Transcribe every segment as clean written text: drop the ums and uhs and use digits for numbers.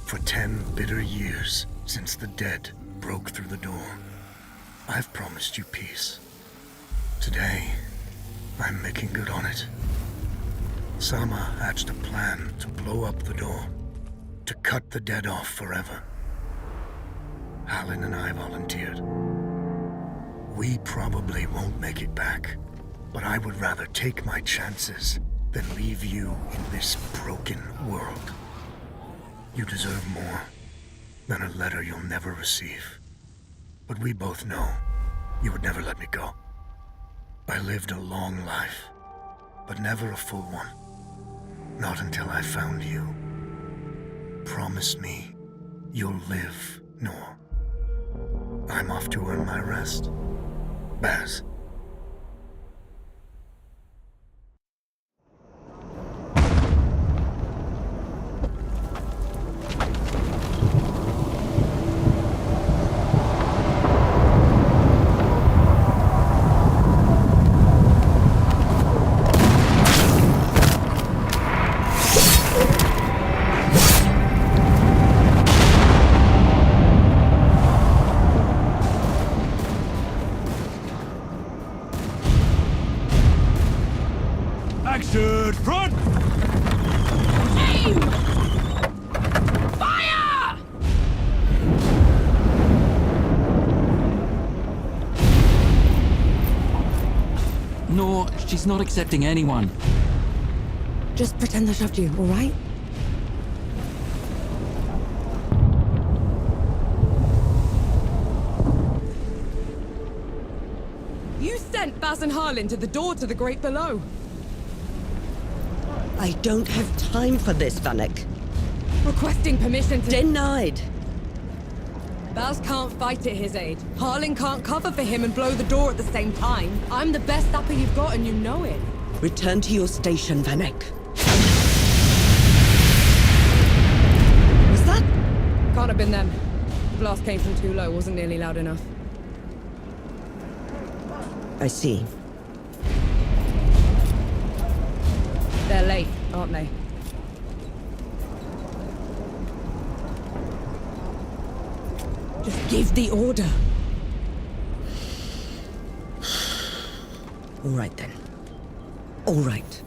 For 10 bitter years since the dead broke through the door, I've promised you peace. Today, I'm making good on it. Sama hatched a plan to blow up the door, to cut the dead off forever. Halin and I volunteered. We probably won't make it back, but I would rather take my chances than leave you in this broken world. You deserve more than a letter you'll never receive. But we both know you would never let me go. I lived a long life, but never a full one. Not until I found you. Promise me you'll live, Noor. I'm off to earn my rest. Baz. Action front! Aim! Fire! No, she's not accepting anyone. Just pretend I shoved you, all right? You sent Baz and Harlan to the door to the Great Below. I don't have time for this, Vanek. Requesting permission to... Denied. Baz can't fight at his age. Harlan can't cover for him and blow the door at the same time. I'm the best sapper you've got and you know it. Return to your station, Vanek. Was that? Can't have been them. The blast came from too low, wasn't nearly loud enough. I see. They're late, aren't they? Just give the order. All right, then. All right.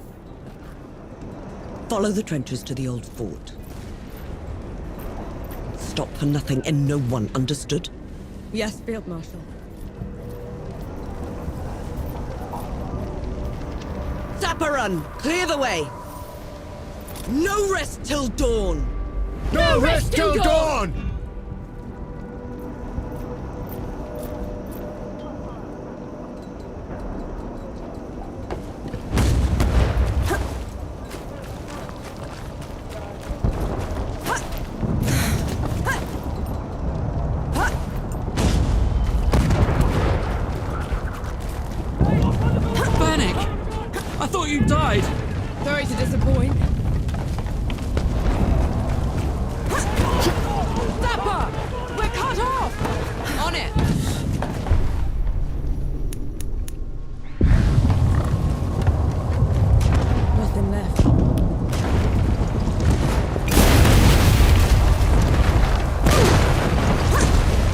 Follow the trenches to the old fort. Stop for nothing and no one, understood? Yes, Field Marshal. Sapperun, clear the way! No rest till dawn! No rest till dawn! Vanek! I thought you died! Sorry to disappoint. Zappa! We're cut off! On it! Nothing left.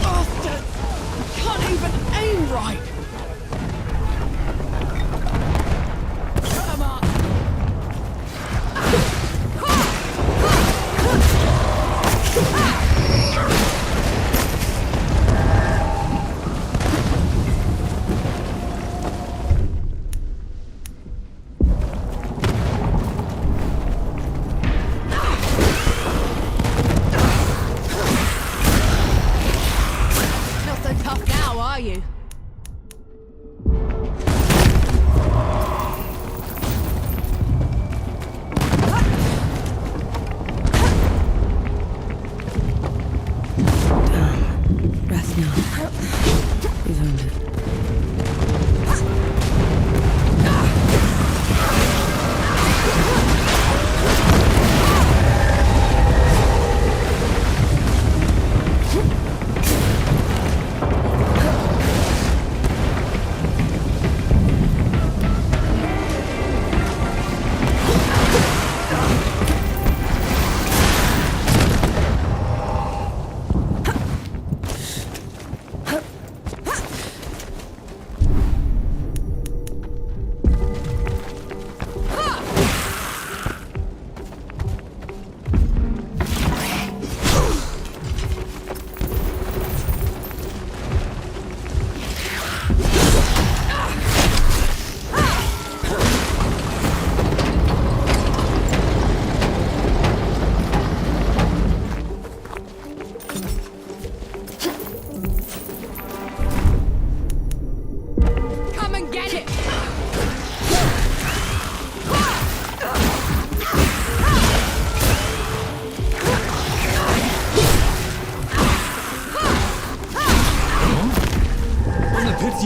Bastard! Can't even aim right! Come on! Not so tough now, are you? Rest now. You've earned it.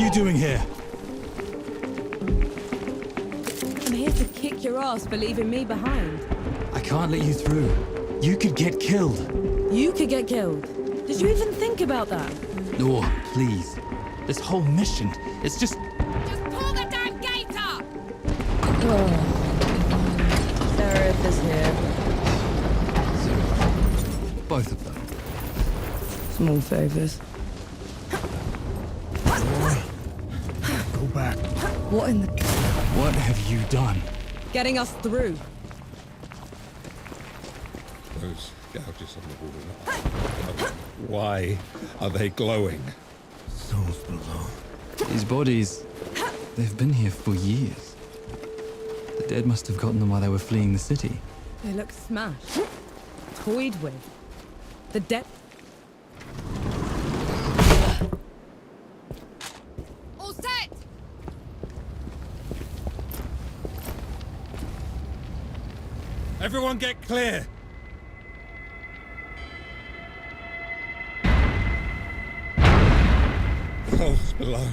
are you doing here? I'm here to kick your ass for leaving me behind. I can't let you through. You could get killed. You could get killed. Did you even think about that? No, please. This whole mission, it's just... Just pull the damn gate up! Sheriff is here. both of them. Small favors. Go back. What in the... What have you done? Getting us through. Those gouges on the wall. Why are they glowing? Souls below. These bodies, they've been here for years. The dead must have gotten them while they were fleeing the city. They look smashed. Toyed with. The dead... All set! Everyone get clear! Souls below.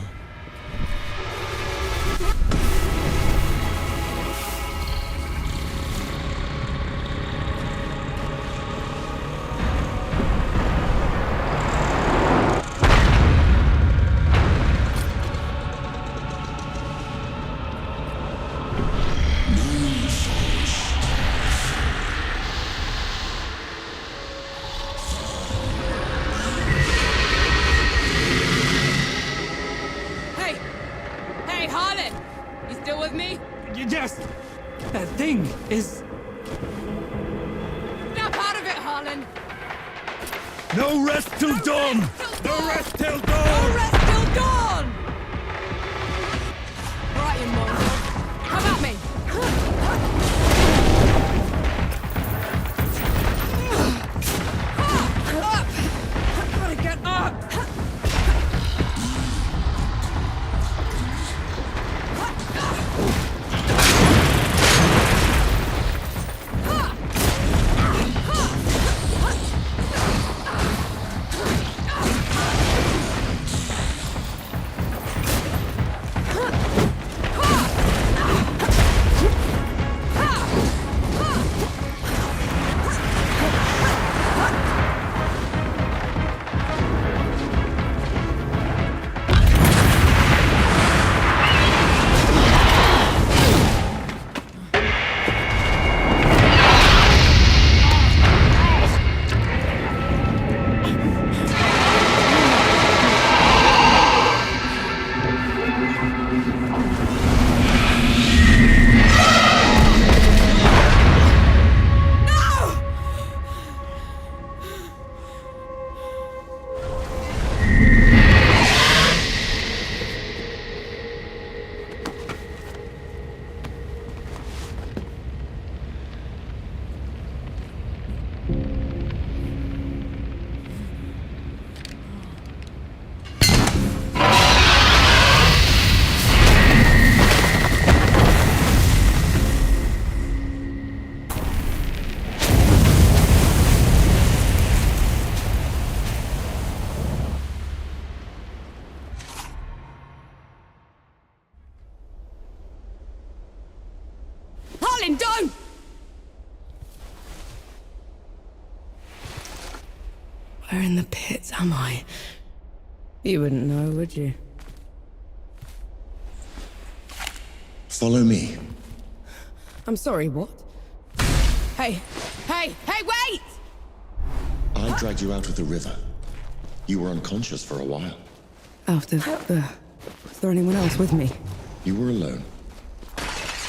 Hey, Harlan! You still with me? Yes! That thing is... Snap out of it, Harlan! No rest till dawn! No rest till dawn! No rest till dawn! Right, you mongrel. Come at me! Up! Gotta get up! Harlan, don't! Where in the pits am I? You wouldn't know, would you? Follow me. I'm sorry, what? Hey, wait! I dragged you out of the river. You were unconscious for a while. Out of the... Was there anyone else with me? You were alone.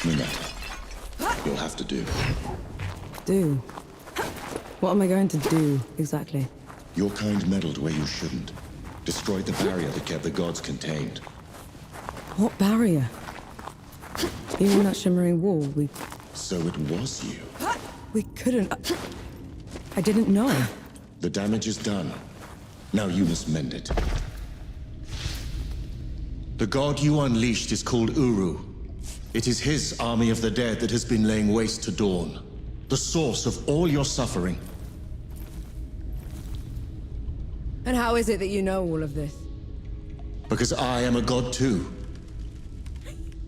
No matter. You'll have to do. Do? What am I going to do, exactly? Your kind meddled where you shouldn't. Destroyed the barrier that kept the gods contained. What barrier? You mean that shimmering wall? So it was you. We couldn't... I didn't know. The damage is done. Now you must mend it. The god you unleashed is called Uru. It is his army of the dead that has been laying waste to Dawn. The source of all your suffering. And how is it that you know all of this? Because I am a god too.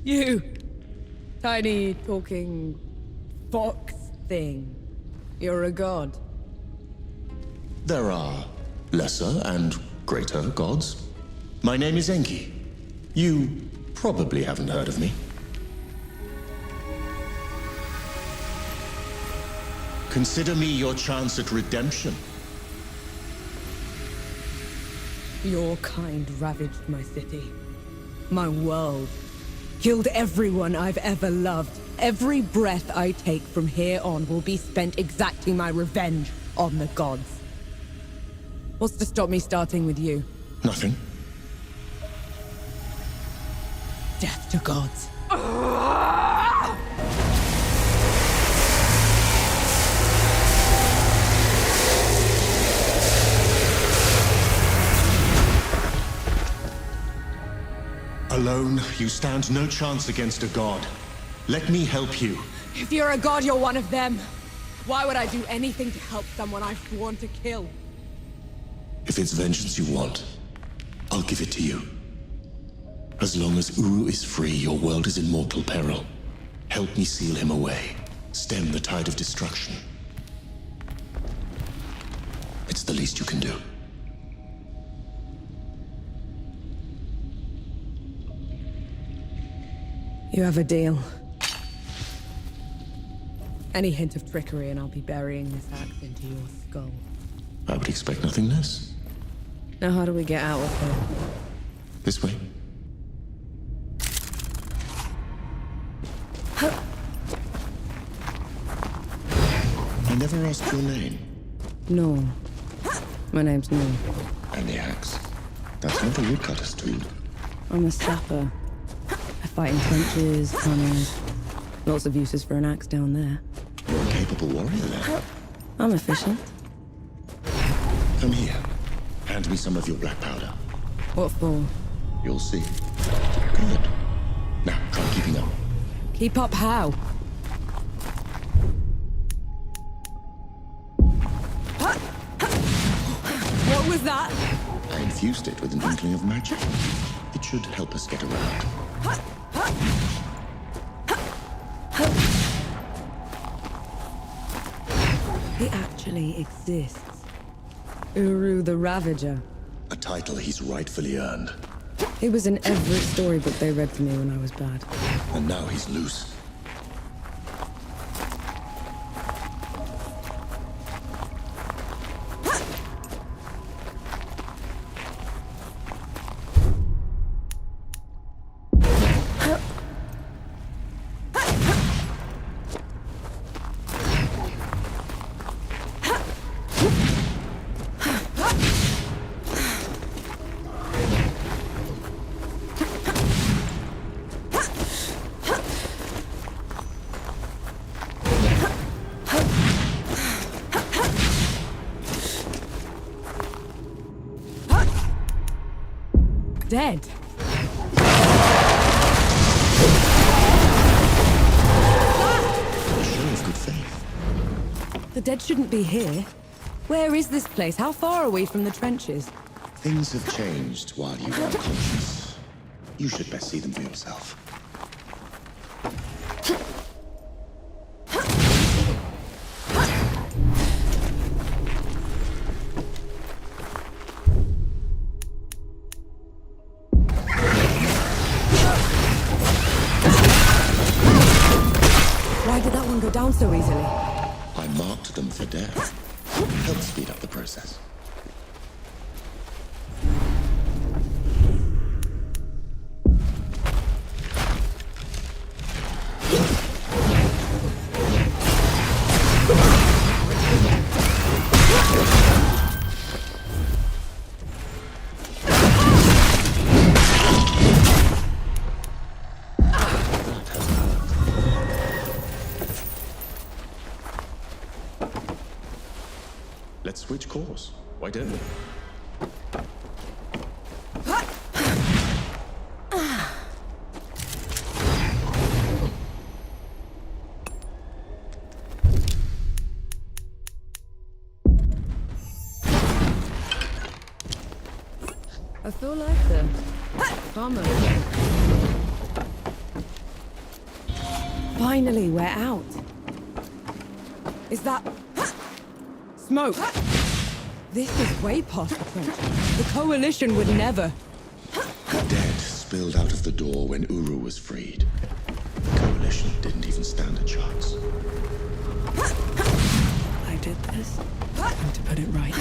You! Tiny talking fox thing. You're a god. There are lesser and greater gods. My name is Enki. You probably haven't heard of me. Consider me your chance at redemption. Your kind ravaged my city, my world, killed everyone I've ever loved. Every breath I take from here on will be spent exacting my revenge on the gods. What's to stop me starting with you? Nothing. Death to gods. Alone, you stand no chance against a god. Let me help you. If you're a god, you're one of them. Why would I do anything to help someone I've sworn to kill? If it's vengeance you want, I'll give it to you. As long as Uru is free, your world is in mortal peril. Help me seal him away. Stem the tide of destruction. It's the least you can do. You have a deal. Any hint of trickery and I'll be burying this axe into your skull. I would expect nothing less. Now how do we get out of here? This way. I never asked your name. No. My name's No. And the axe. That's not a woodcutter's tool. I'm a sapper. I fight in trenches, tunnels. Lots of uses for an axe down there. You're a capable warrior then. I'm efficient. Come here. Hand me some of your black powder. What for? You'll see. Good. Now, try keeping up. Keep up how? What was that? I infused it with an inkling of magic. It should help us get around. He actually exists. Uru the Ravager. A title he's rightfully earned. He was in every storybook they read to me when I was bad. And now he's loose. Dead. A show of good faith. The dead shouldn't be here. Where is this place? How far are we from the trenches? Things have changed while you were unconscious. You should best see them for yourself. Why did that one go down so easily? I marked them for death. Help speed up the process. Let's switch course. Why don't we? I feel like them. Bummer. Finally, we're out. Is that... smoke? This is way past the trench. The Coalition would never... The dead spilled out of the door when Uru was freed. The Coalition didn't even stand a chance. I did this. And to put it right.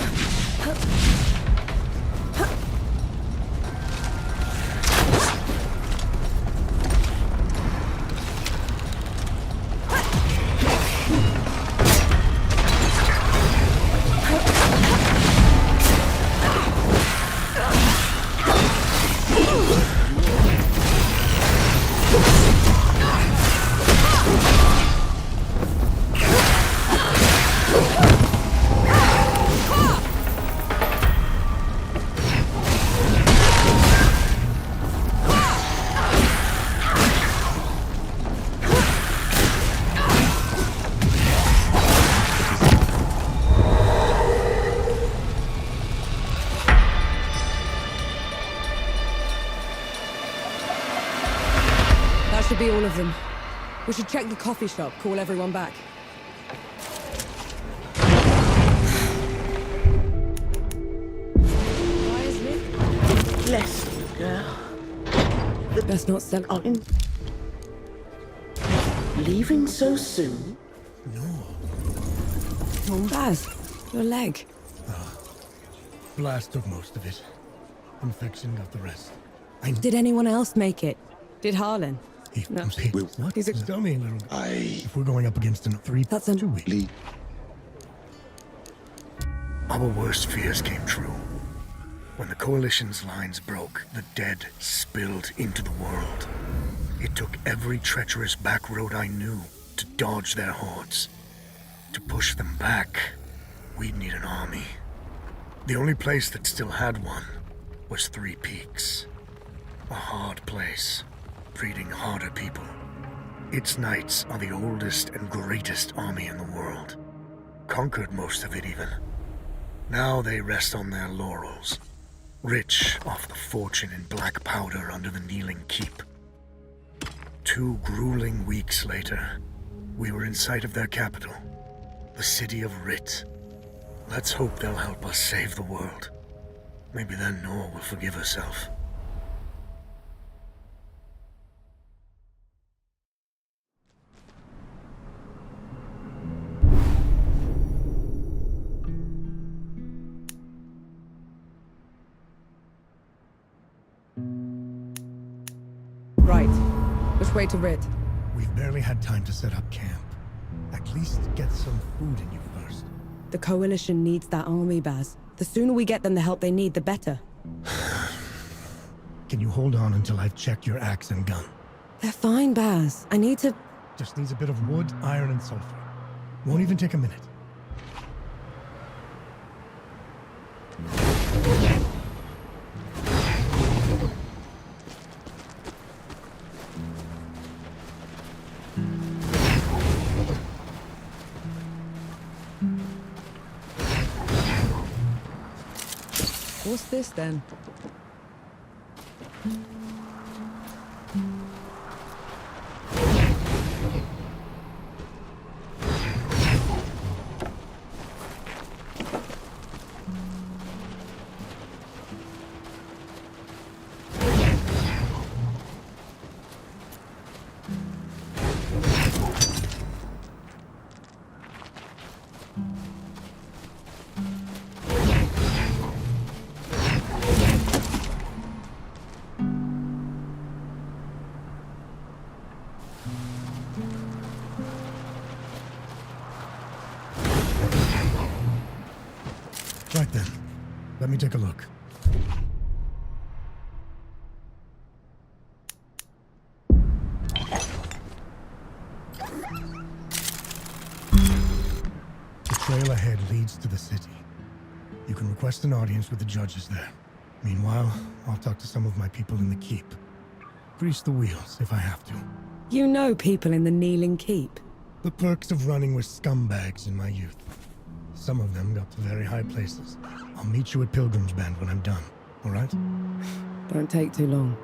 That should be all of them. We should check the coffee shop, call everyone back. Why is it? Bless you, girl. Best not sell on. Leaving so soon? Baz, your leg. Blast took most of it. Infection got the rest. Did anyone else make it? Did Harlan? No. What? He's a- Tell me, little... If we're going up against an 3... That's a... 2 week. Lee, Our worst fears came true. When the Coalition's lines broke, the dead spilled into the world. It took every treacherous back road I knew to dodge their hordes. To push them back, we'd need an army. The only place that still had one was Three Peaks. A hard place, breeding harder people. Its knights are the oldest and greatest army in the world. Conquered most of it even. Now they rest on their laurels, rich off the fortune in black powder under the Kneeling Keep. 2 grueling weeks later, we were in sight of their capital, the city of Rit. Let's hope they'll help us save the world. Maybe then Nor will forgive herself. Right. Which way to Rit? We've barely had time to set up camp. At least get some food in you first. The Coalition needs that army, Baz. The sooner we get them the help they need, the better. Can you hold on until I've checked your axe and gun? They're fine, Baz. I need to... Just needs a bit of wood, iron, and sulfur. Won't even take a minute. What's this, then? Right then. Let me take a look. The trail ahead leads to the city. You can request an audience with the judges there. Meanwhile, I'll talk to some of my people in the keep. Grease the wheels if I have to. You know people in the Kneeling Keep. The perks of running with scumbags in my youth. Some of them got to very high places. I'll meet you at Pilgrim's Bend when I'm done, all right? Don't take too long.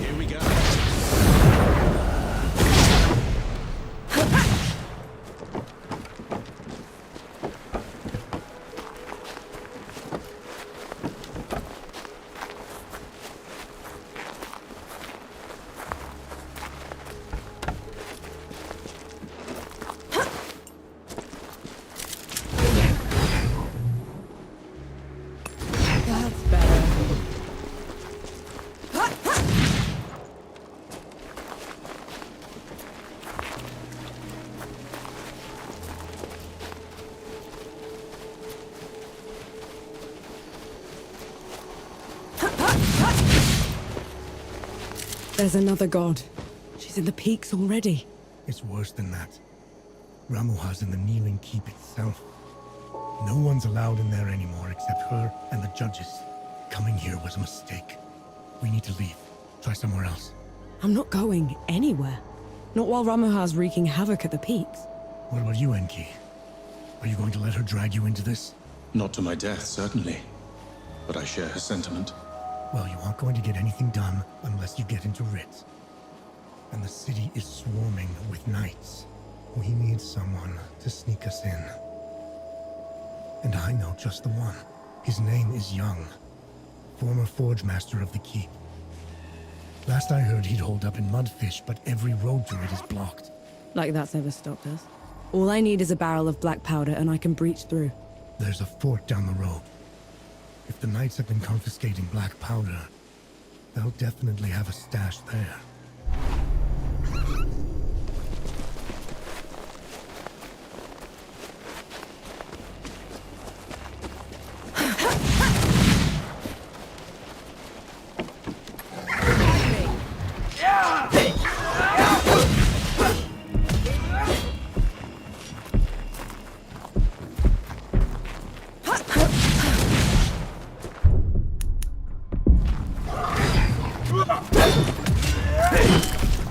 Here we go. That's better. There's another god. She's in the peaks already. It's worse than that. Ramuha's in the kneeling keep itself. No one's allowed in there anymore except her and the judges. Coming here was a mistake. We need to leave. Try somewhere else. I'm not going anywhere. Not while Ramuha's wreaking havoc at the peaks. What about you, Enki? Are you going to let her drag you into this? Not to my death, certainly. But I share her sentiment. Well, you aren't going to get anything done unless you get into Rit. And the city is swarming with knights. We need someone to sneak us in. And I know just the one. His name is Young, former forge master of the keep. Last I heard, he'd hold up in Mudfish, but every road to it is blocked. Like that's never stopped us. All I need is a barrel of black powder and I can breach through. There's a fort down the road. If the knights have been confiscating black powder, they'll definitely have a stash there.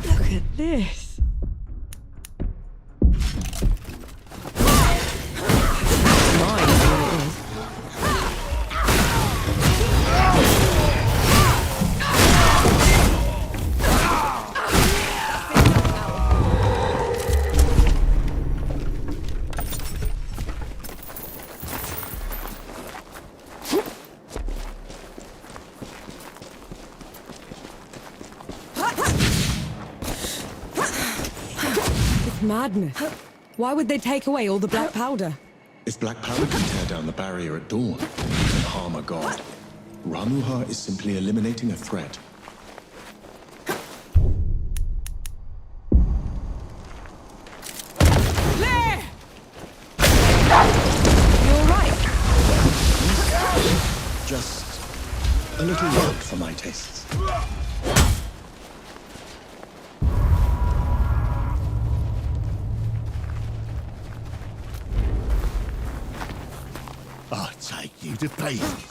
Look at this. Mine is what it is. Madness. Why would they take away all the black powder? If black powder can tear down the barrier at dawn and harm a god, Ramuha is simply eliminating a threat. There! You all right? Just a little loud for my tastes. I'll take you to pieces.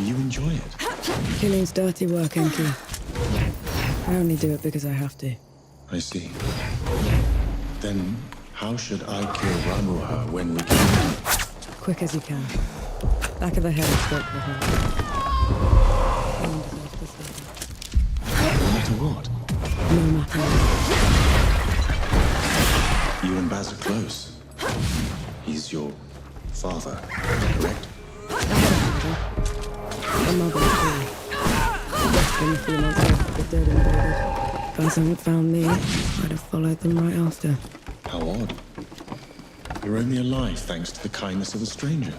You enjoy it? Killing's dirty work, Enki. I only do it because I have to. I see. Then how should I kill Ramuha when we can? Quick as you can. Back of the head is broke the heart. No matter what? No matter what. You and Baz are close. He's your father, correct? My mother too. Left them a few months after the dead invaded. If Baz hadn't found me, I'd have followed them right after. How odd. You're only alive thanks to the kindness of a stranger.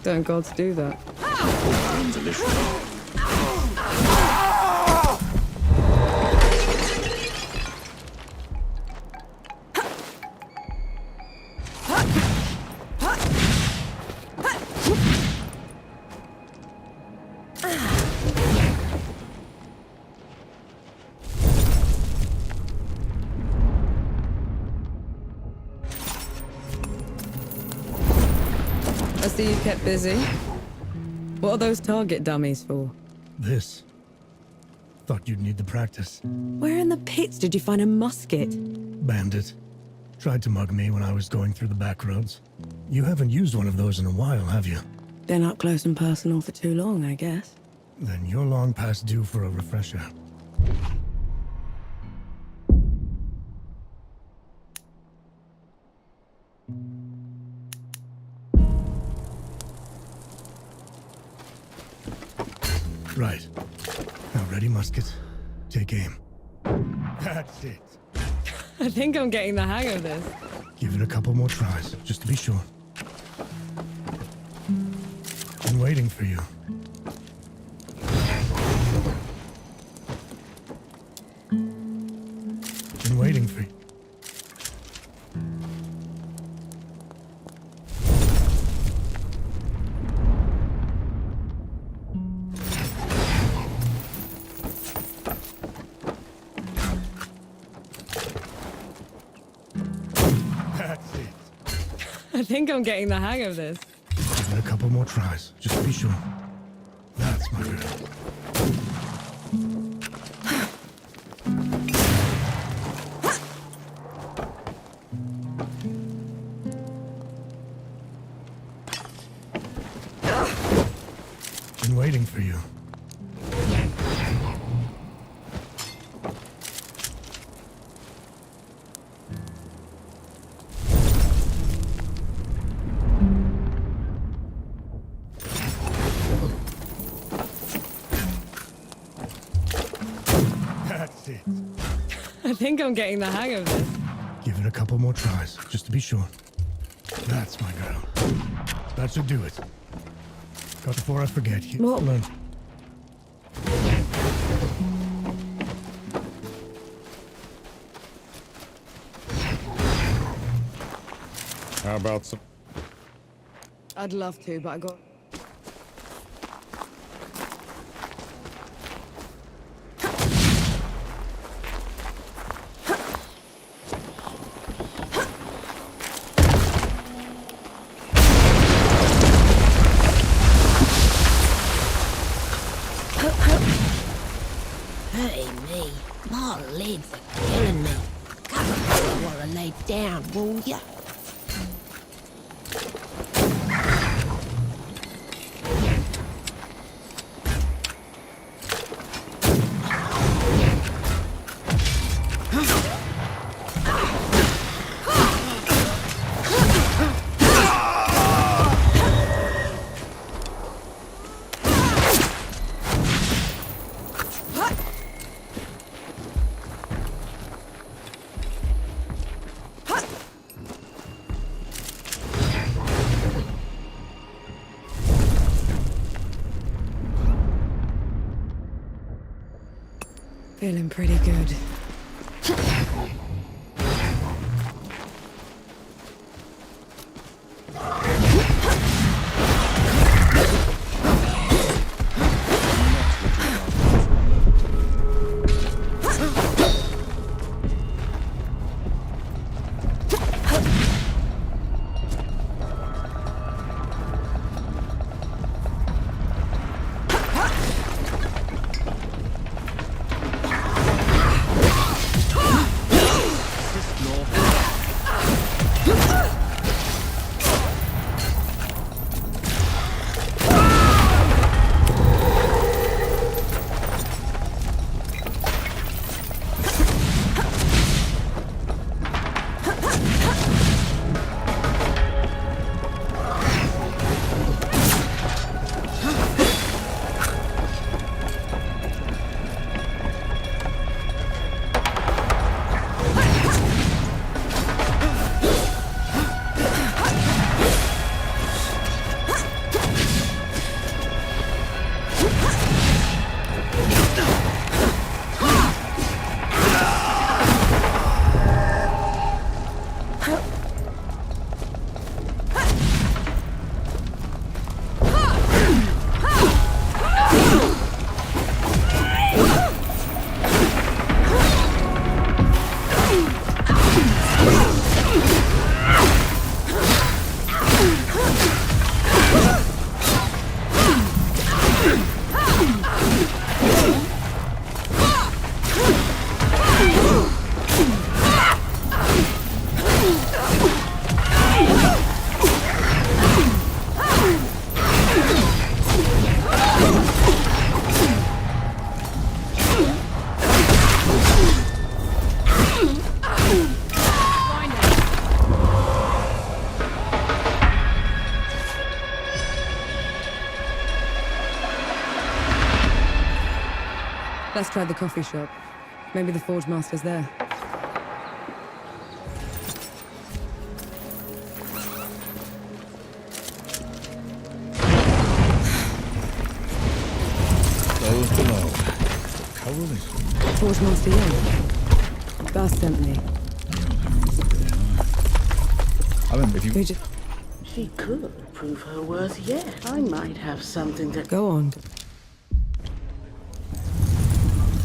Don't gods do that? I see you kept busy. What are those target dummies for? This. Thought you'd need the practice. Where in the pits did you find a musket? Bandit. Tried to mug me when I was going through the back roads. You haven't used one of those in a while, have you? Been up close and personal for too long, I guess. Then you're long past due for a refresher. Right. Now ready, musket. Take aim. That's it. I think I'm getting the hang of this. Give it a couple more tries, just to be sure. Been waiting for you. Been waiting for you. That's it. I think I'm getting the hang of this. Give it a couple more tries, just to be sure. That's my girl. Been waiting for you. That's it. I think I'm getting the hang of this. Give it a couple more tries, just to be sure. That's my girl. That should do it. Got before I forget. What? Learn. How about some? I'd love to, but I got... Hey, me. My legs are killing me. Come on, while I lay down, will ya? Feeling pretty good. Let's try the coffee shop. Maybe the Forge Master's there. Those below. Coalition. Forge Master Young. Bas sent me. I mean, if you... We just... She could prove her worth yet. I might have something that... Go on.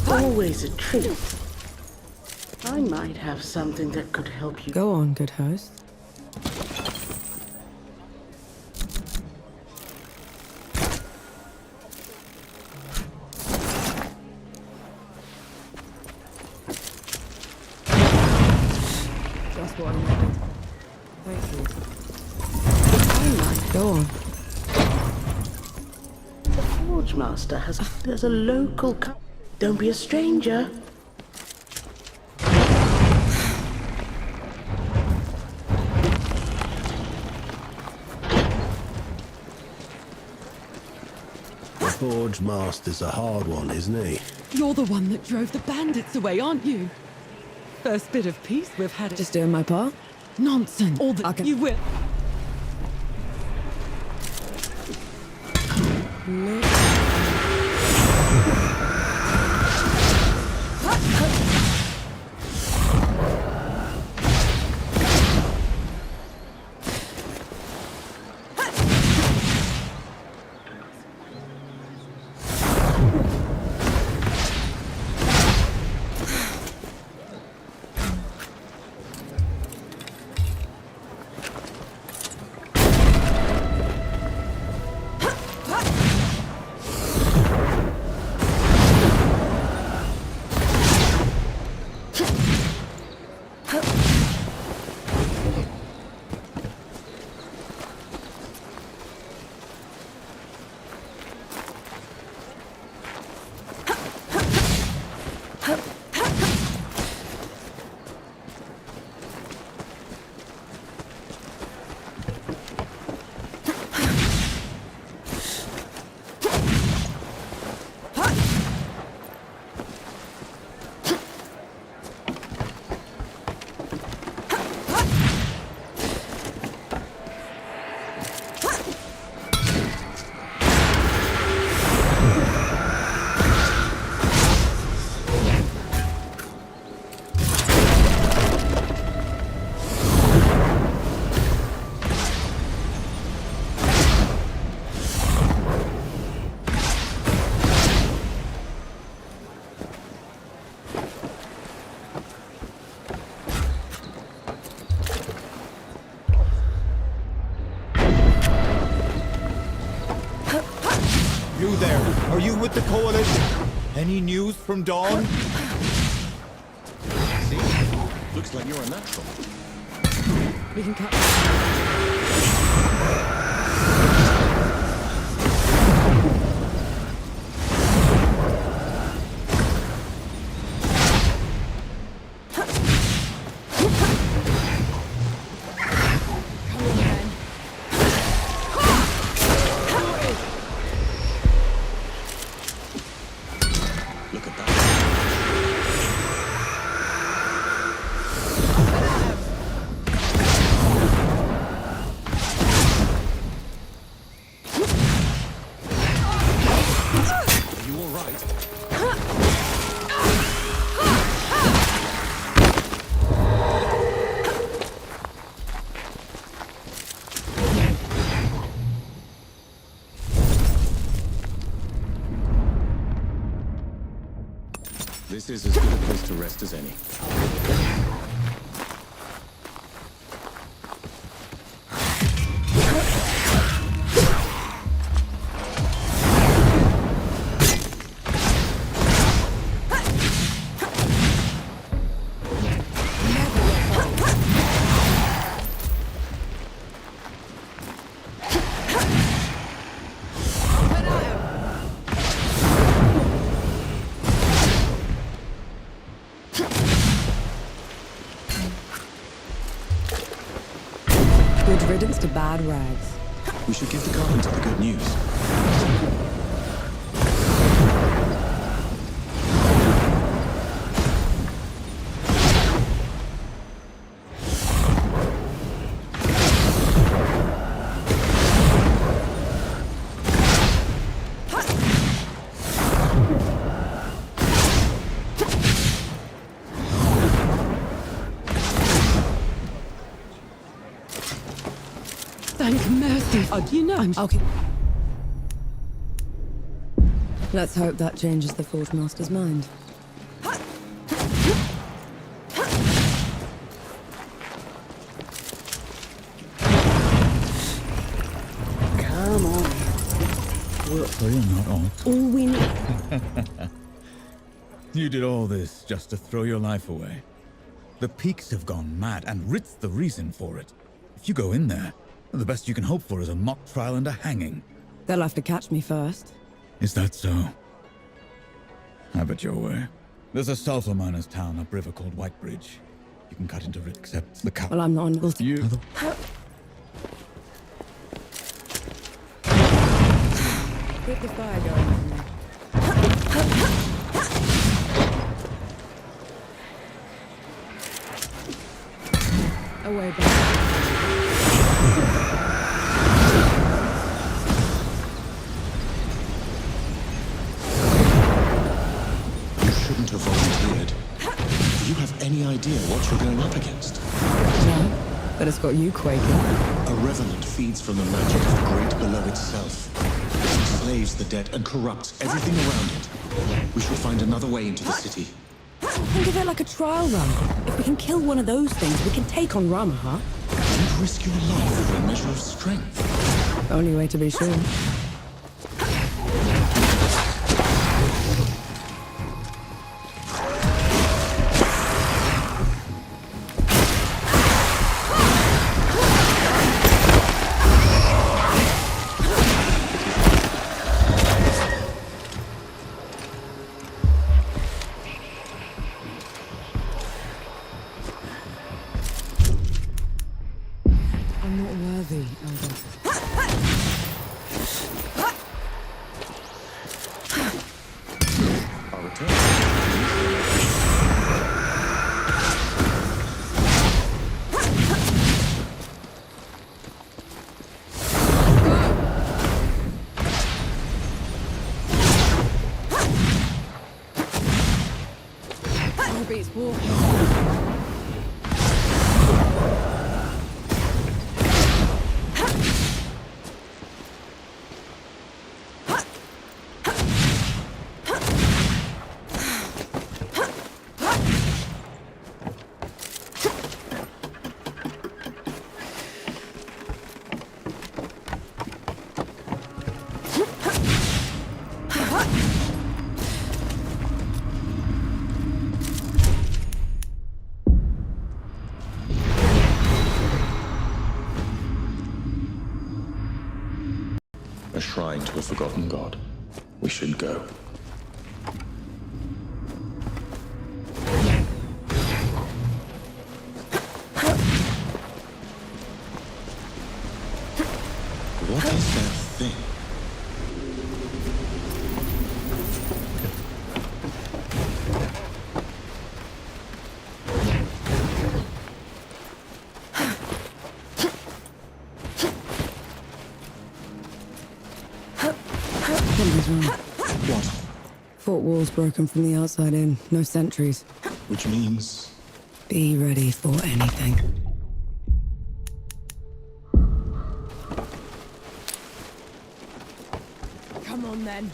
Always a treat. I might have something that could help you. Go on, good host. Just what I needed. Thank you. I might. Go on. The Forge Master has... There's a local... Don't be a stranger. The Forge Master's a hard one, isn't he? You're the one that drove the bandits away, aren't you? First bit of peace we've had. Just doing my part. Nonsense. All the... You will... You there, are you with the Coalition? Any news from Dawn? See? Looks like you're a natural. We can cut... Look at that. Are you all right? This is as good a place to rest as any. Good riddance to bad rags. We should give the carpenter the good news. Thank mercy. Oh, do you know? Okay. Let's hope that changes the Forge Master's mind. Come on. So you're not all. All we need. You did all this just to throw your life away. The Peaks have gone mad, and Rit's the reason for it. If you go in there, the best you can hope for is a mock trial and a hanging. They'll have to catch me first. Is that so? Have it your way. There's a sulfur miner's town upriver called Whitebridge. You can cut into Rit, except the cow. Well, I'm not on. You. Keep the fire going. Away back. You shouldn't have volunteered. Do you have any idea what you're going up against? No, but it's got you quaking. A revenant feeds from the magic of the great below itself. It enslaves the dead and corrupts everything around it. We should find another way into the city. Think of it like a trial run. If we can kill one of those things, we can take on Ramaha. Don't risk your life for a measure of strength. Only way to be sure. I'm not worthy, Elder. I'll return. War beats war. A shrine to a forgotten god. We should go. What is that thing? Something's wrong. What? Fort wall's broken from the outside in. No sentries. Which means... Be ready for anything. Come on, then.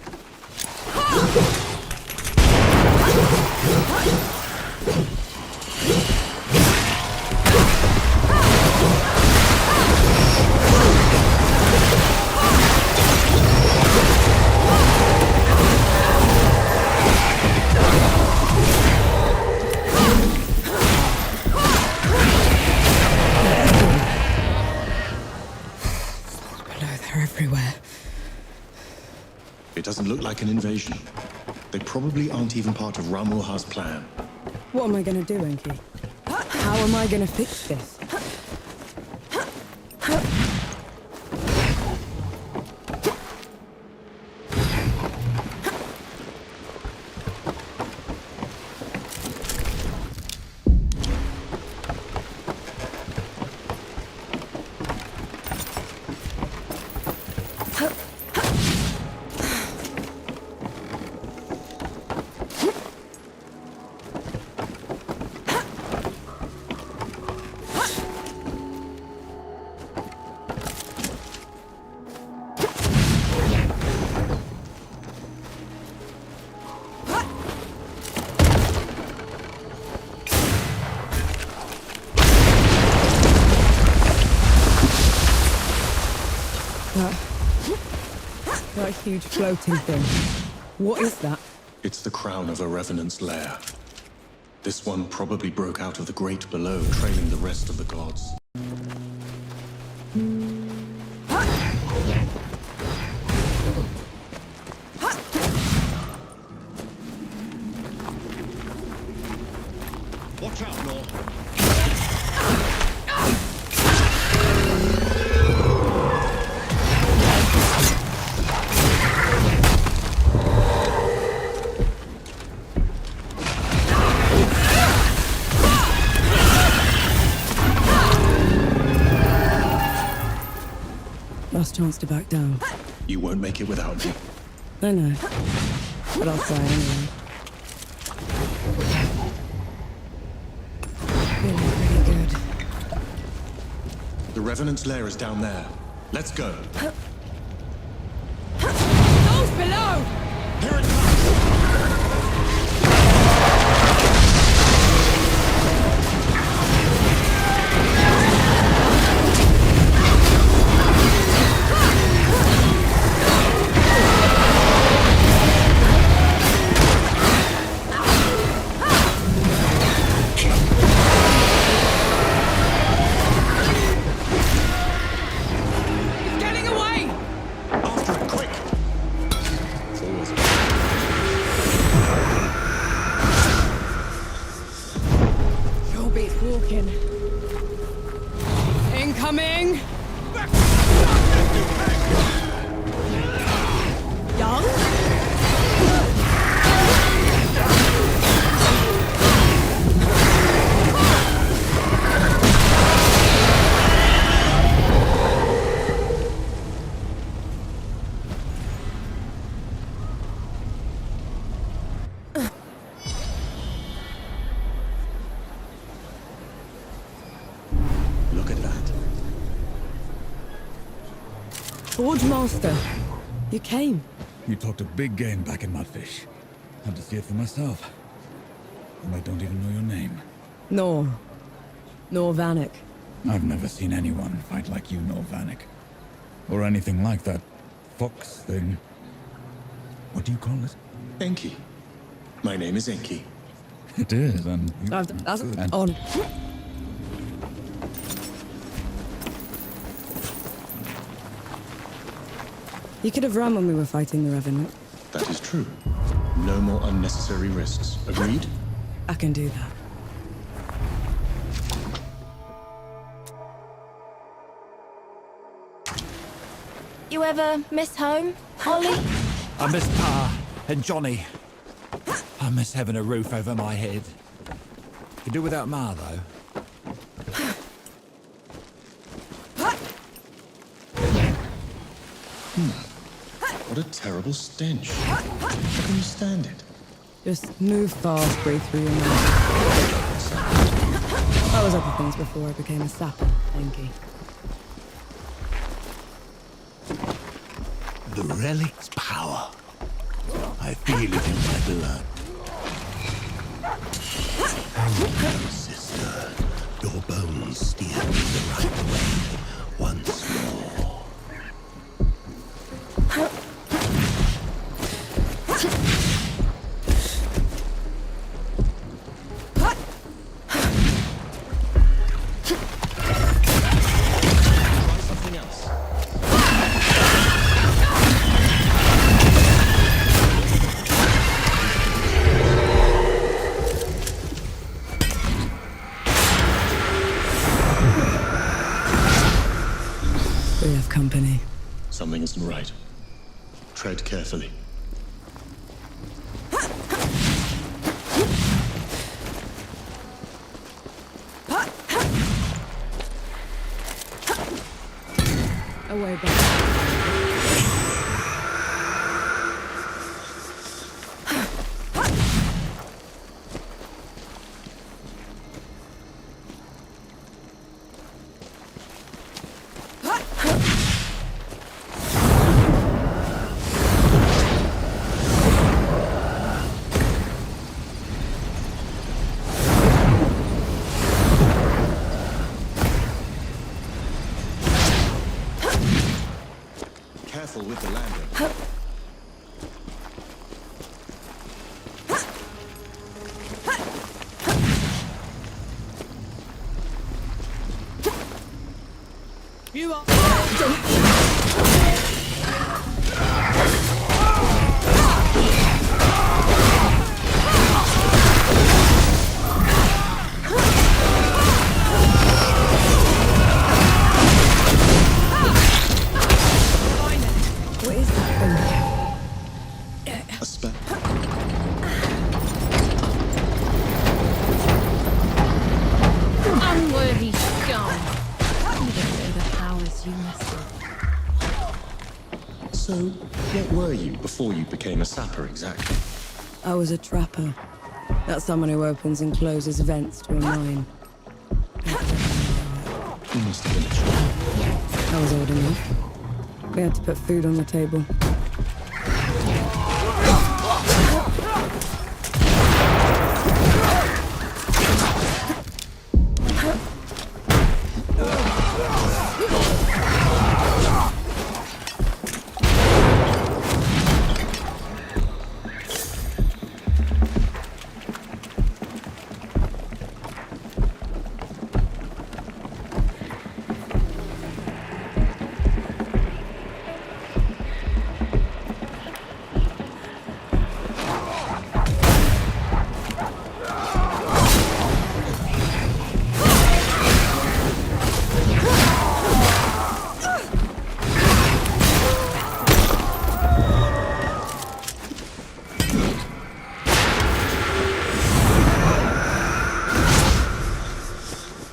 They're everywhere. It doesn't look like an invasion. They probably aren't even part of Ramuha's plan. What am I gonna do, Enki? How am I gonna fix this? That huge floating thing. What is that? It's the crown of a revenant's lair. This one probably broke out of the great below, trailing the rest of the gods. Watch out, Nor. Last chance to back down. You won't make it without me. I know. But I'll try anyway. Feeling pretty good. The revenant's lair is down there. Let's go. Those below! Here it comes! Incoming! Young? Look at that. Forge Master, you came. You talked a big game back in Mudfish. Had to see it for myself. And I don't even know your name. Nor Vanek. I've never seen anyone fight like you, Nor Vanek. Or anything like that fox thing. What do you call it? Enki. My name is Enki. It is, and you... That's and on. You could have run when we were fighting the Revenant. That is true. No more unnecessary risks. Agreed? I can do that. You ever miss home, Ollie? I miss Pa and Johnny. I miss having a roof over my head. Could do without Ma, though. What a terrible stench. How can you stand it? Just move fast, breathe through your mouth. I was other things before I became a sapper, Enki. The relic's power. I feel it in my blood. Oh, sister, your bones steer me the right way once more. We have company. Something isn't right. Tread carefully. Away back. careful with the landing. You are. What is that? A spell. Unworthy scum. You don't know the powers you must have. So, what were you before you became a sapper exactly? I was a trapper. That's someone who opens and closes vents to a mine. You must have been a child. I was old enough. We had to put food on the table.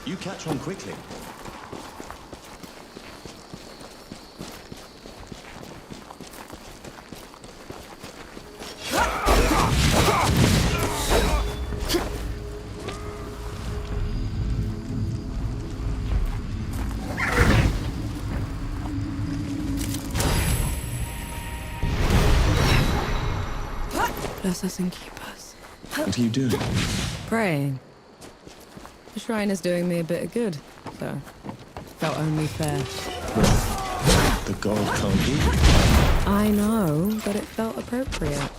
You catch on quickly. Bless us and keep us. What are you doing? Praying. The shrine is doing me a bit of good, so felt only fair. The god can't hear you. I know, but it felt appropriate.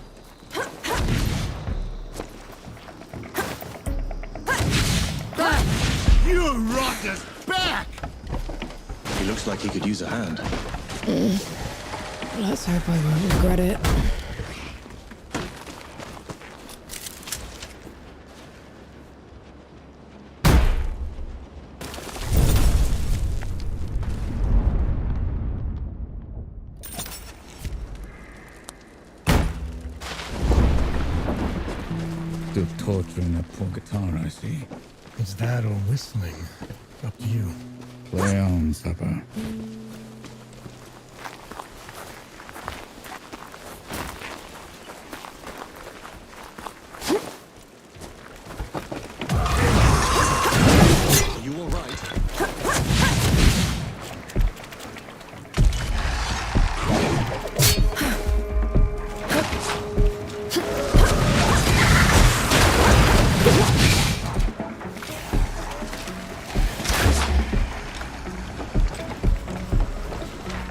You rocked us back! He looks like he could use a hand. Let's hope I won't regret it. Still torturing that poor guitar, I see. It's that or whistling. Up to you. Play on, supper. Are you all right?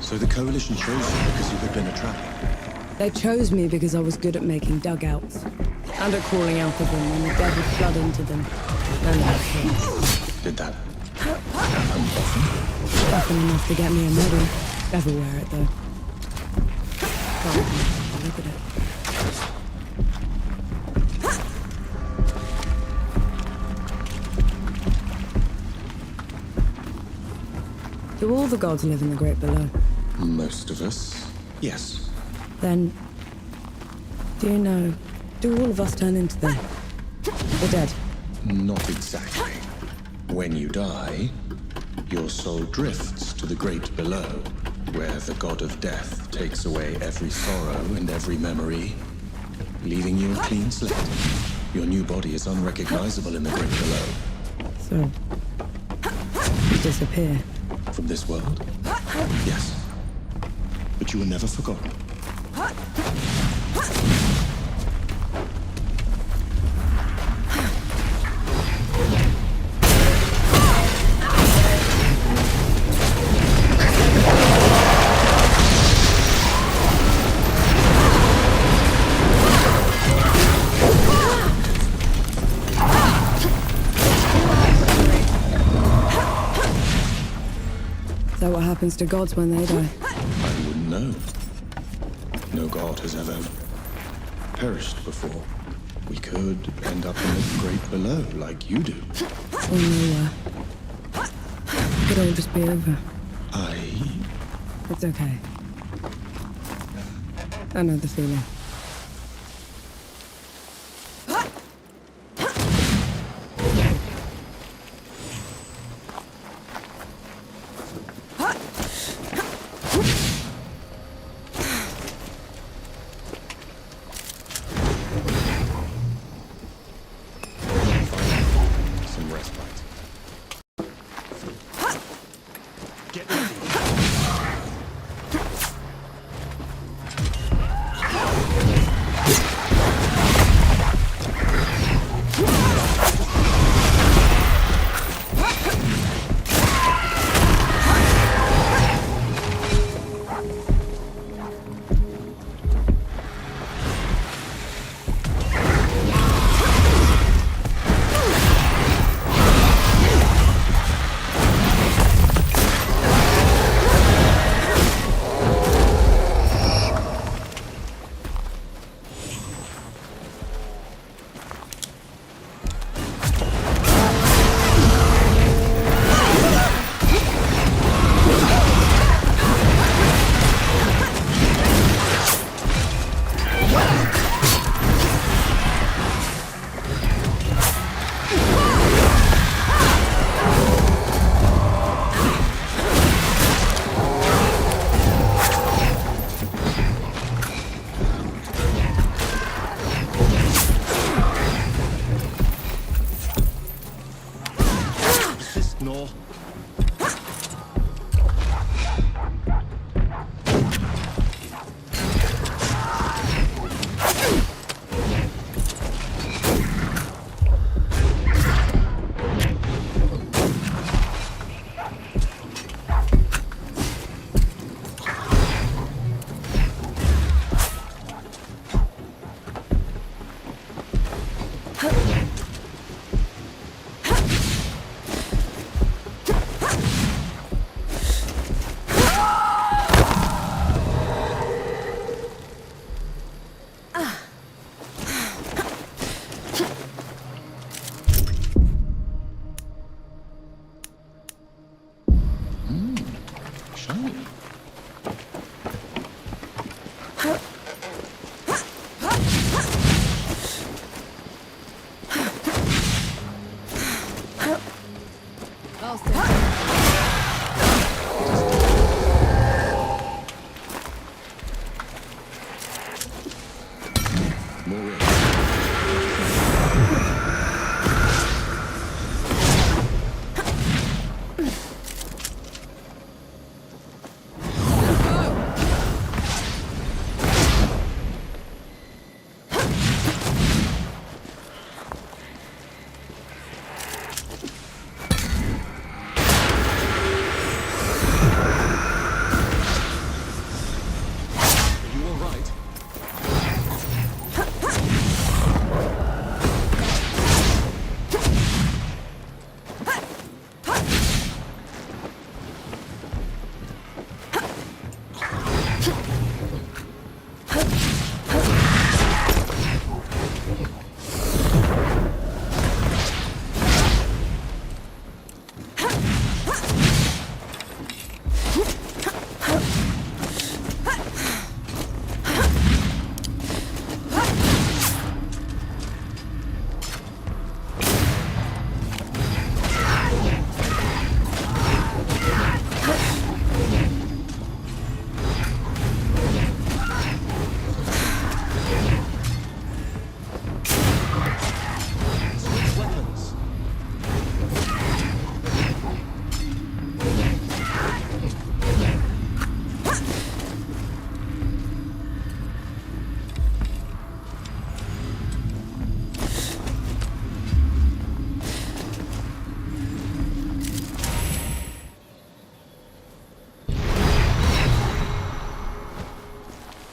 So the Coalition chose you because you had been a trapper. They chose me because I was good at making dugouts. And at crawling out of them when the dead would flood into them. And that's Did that happen often? often enough to get me a medal. Never wear it, though. Can't look at it. Do all the gods live in the Great Below? Most of us, yes. Then, do you know, do all of us turn into them? The dead? Not exactly. When you die, your soul drifts to the Great Below, where the god of death takes away every sorrow and every memory, leaving you a clean slate. Your new body is unrecognizable in the Great Below. So, you disappear. From this world? Yes. But you were never forgotten. happens to gods when they die? I wouldn't know. No god has ever perished before. We could end up in the great below, like you do. Or nowhere. Could all just be over. It's okay. I know the feeling. Some respite. Get No.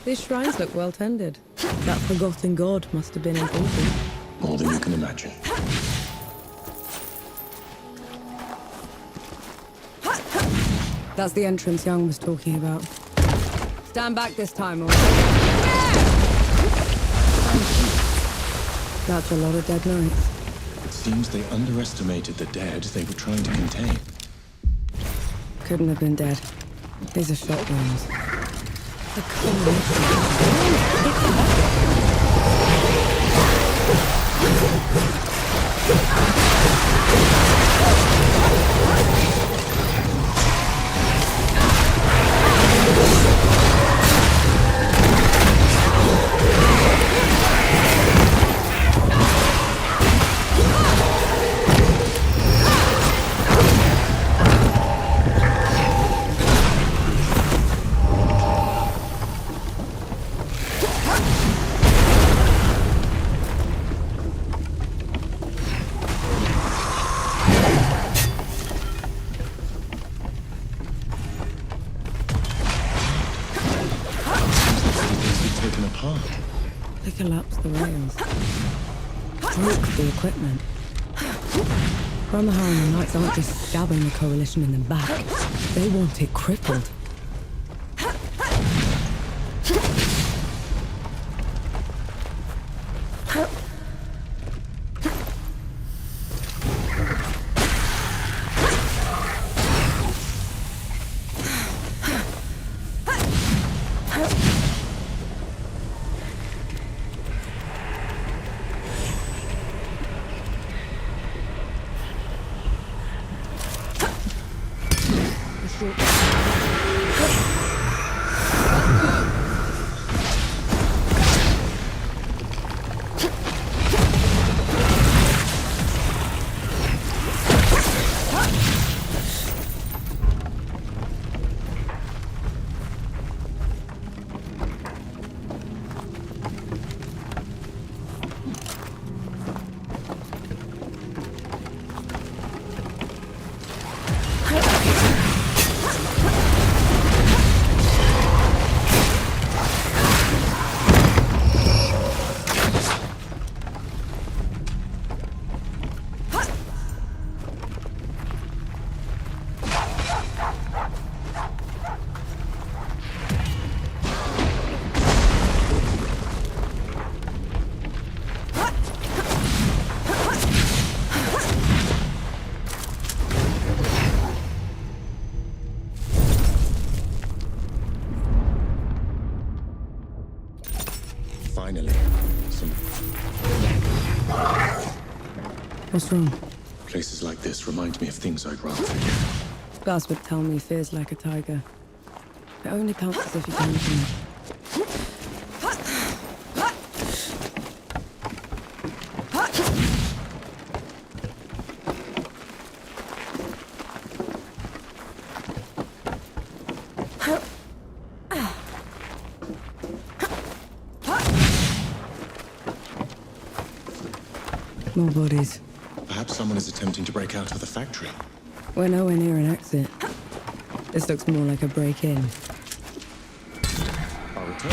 These shrines look well tended. That forgotten god must have been important. More than you can imagine. That's the entrance Young was talking about. Stand back this time, or... That's a lot of dead knights. It seems they underestimated the dead they were trying to contain. Couldn't have been dead. These are shot wounds. The They collapsed the rails. Broke the equipment. Grandma and the Knights aren't just stabbing the Coalition in the back. They want it crippled. Finally, some... What's wrong? Places like this remind me of things I'd rather forget. Gus would tell me fear's like a tiger. It only pounces if you don't eat it. More bodies. Perhaps someone is attempting to break out of the factory. We're nowhere near an exit. This looks more like a break-in. I'll return.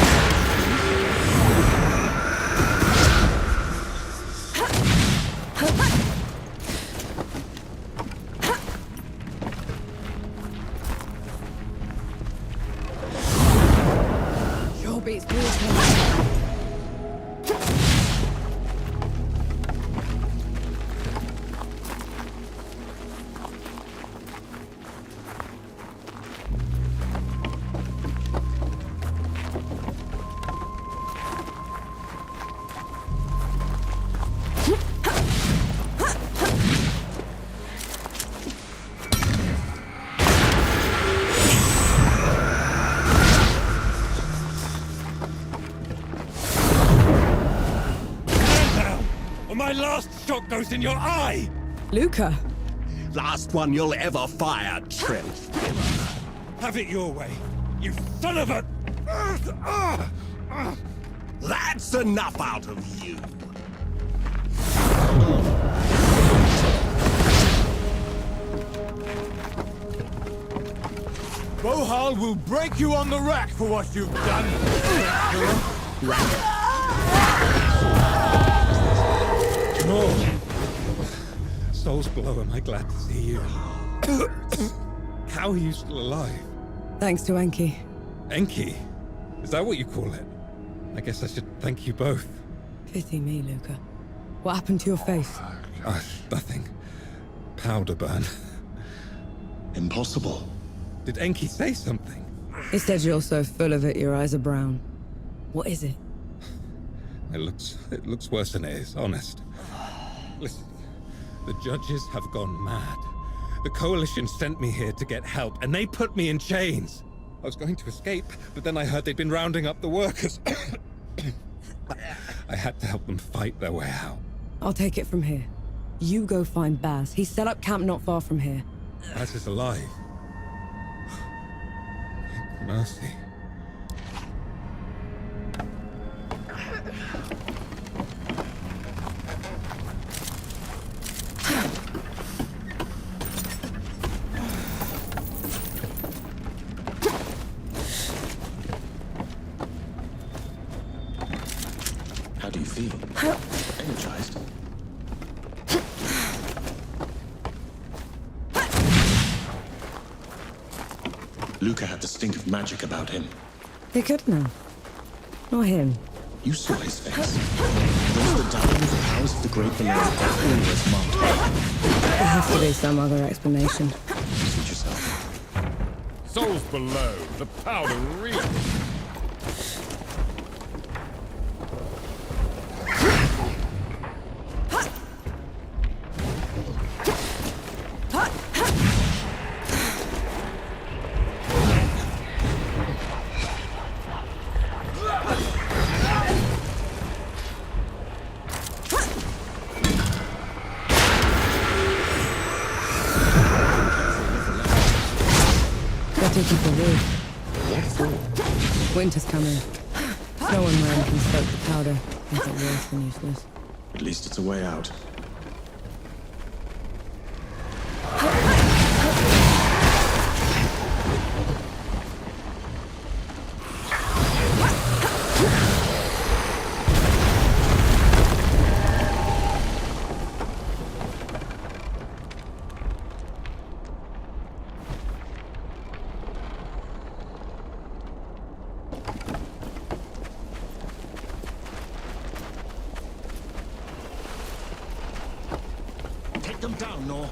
Sure beats water. My last shot goes in your eye! Luca! Last one you'll ever fire, Trent. Have it your way, you son of a... That's enough out of you. Bohal will break you on the rack for what you've done. No. Soul's below, am I glad to see you? How are you still alive? Thanks to Enki. Enki? Is that what you call it? I guess I should thank you both. Pity me, Luca. What happened to your face? Nothing. Powder burn. Impossible. Did Enki say something? He said you're so full of it, your eyes are brown. What is it? It looks worse than it is, honest. Listen, the judges have gone mad. The Coalition sent me here to get help, and they put me in chains. I was going to escape, but then I heard they'd been rounding up the workers. I had to help them fight their way out. I'll take it from here. You go find Baz. He's set up camp not far from here. Baz is alive. Thank mercy. How do you feel? Energized? Luca had the stink of magic about him. He couldn't have. Not him. You saw his face. Was the doubling of the powers of the Great Below always marked? There has to be some other explanation. Suit yourself. Souls below, the powder reek. Taking for wood. What for? Winter's coming. Snow and rain can soak the powder. Make it worse than useless. At least it's a way out. Them down, Nor.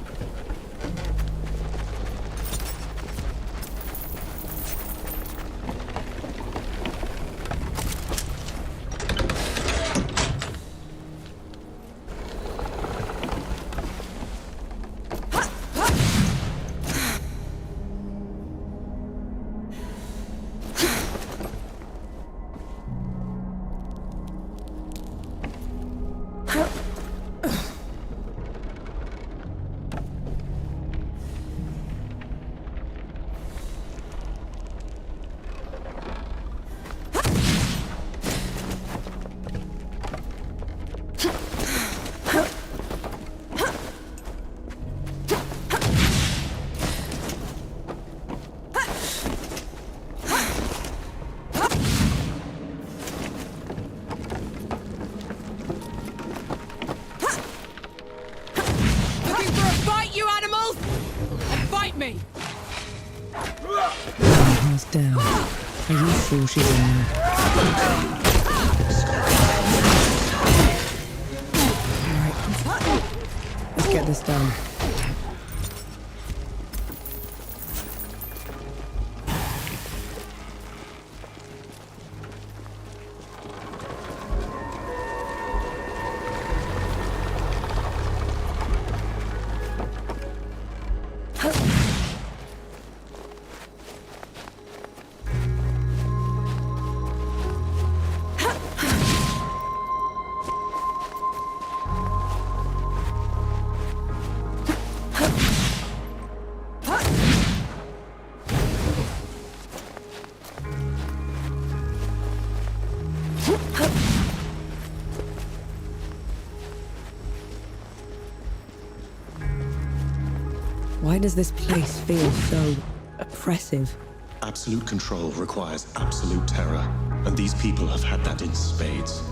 Down. Are you sure she's in there? Right. Let's get this done. Why does this place feel so oppressive? Absolute control requires absolute terror, and these people have had that in spades.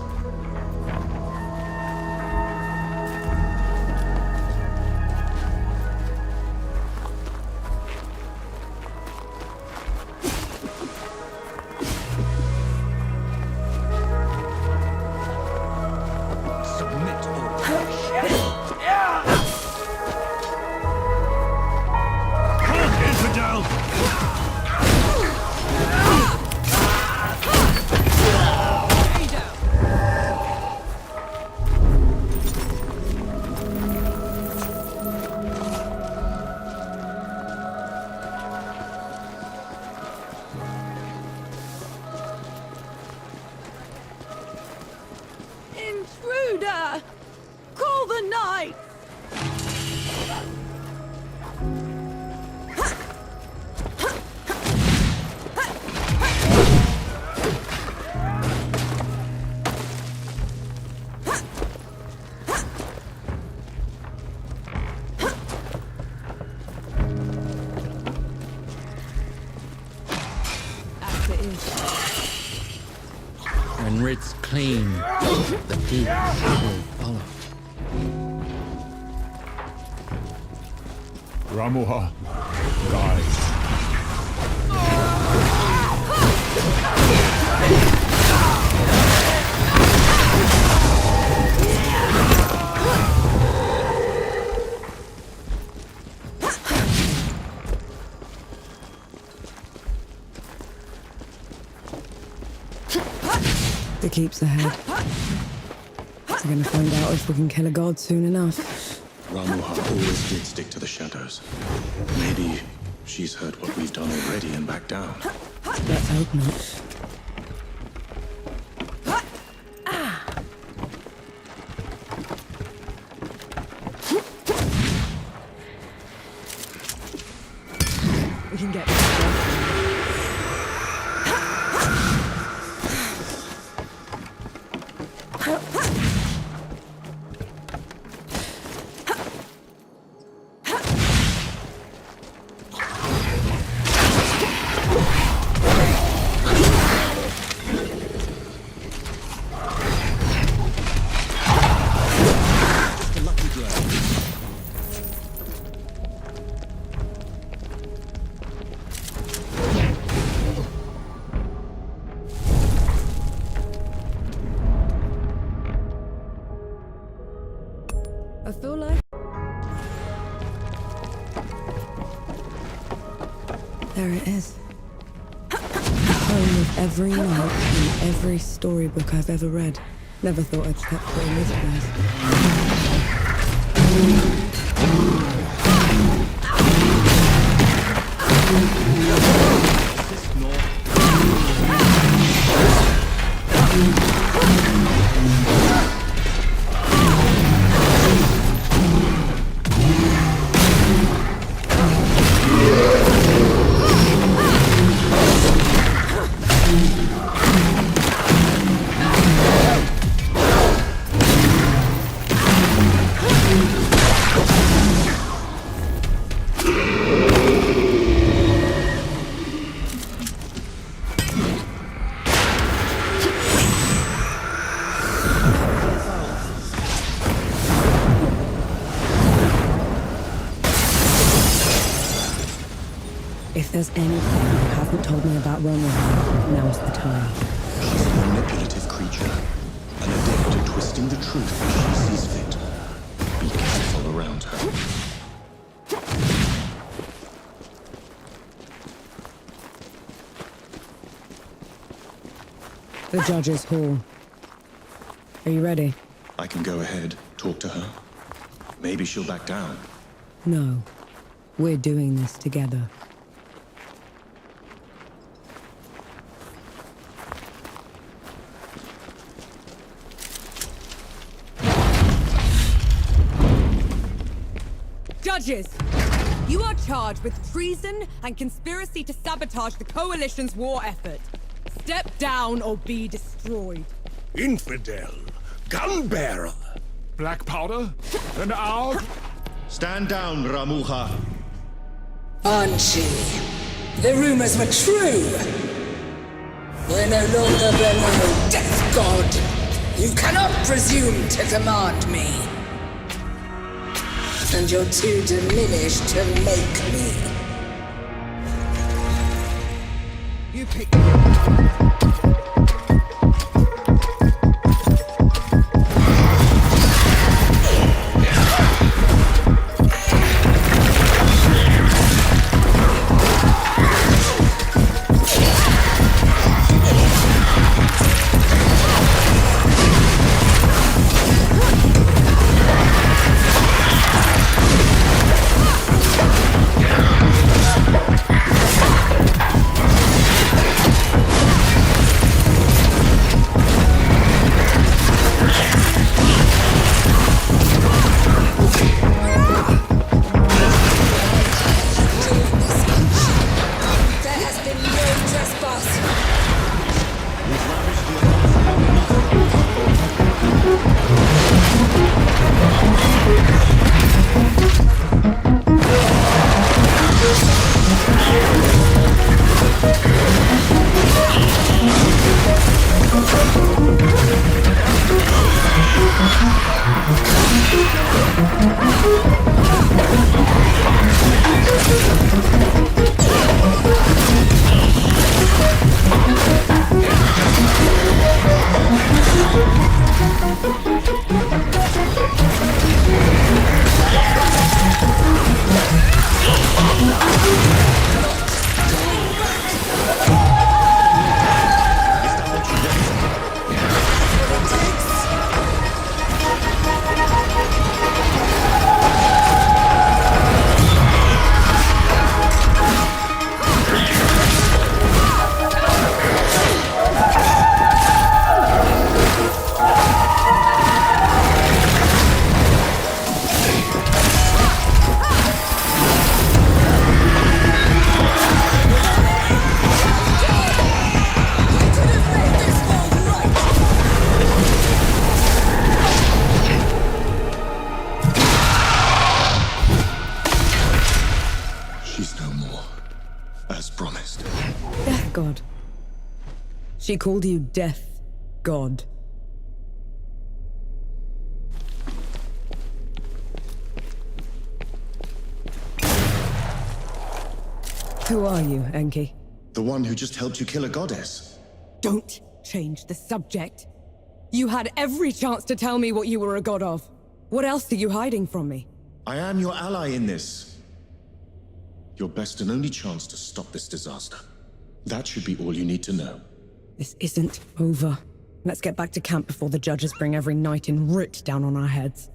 as it is. When writ's clean, the deed will follow. Ramuha, guide. The keep's ahead. We're gonna find out if we can kill a god soon enough. Ramuha always did stick to the shadows. Maybe she's heard what we've done already and backed down. Let's hope not. We can get I feel like... There it is. Home of every note in every storybook I've ever read. Never thought I'd step foot in this If there's anything you haven't told me about Romulan, now's the time. She's a manipulative creature, an adept at twisting the truth as she sees fit. Be careful around her. The Judge's Hall. Are you ready? I can go ahead, talk to her. Maybe she'll back down. No. We're doing this together. Judges! You are charged with treason and conspiracy to sabotage the Coalition's war effort. Step down or be destroyed. Infidel, gunbearer, Black powder? And out? Stand down, Ramuha. Banshee, the rumors were true. We're no longer below Death God. You cannot presume to command me. And you're too diminished to make me. You pick... She called you Death God. Who are you, Enki? The one who just helped you kill a goddess. Don't change the subject. You had every chance to tell me what you were a god of. What else are you hiding from me? I am your ally in this. Your best and only chance to stop this disaster. That should be all you need to know. This isn't over. Let's get back to camp before the judges bring every knight in Root down on our heads.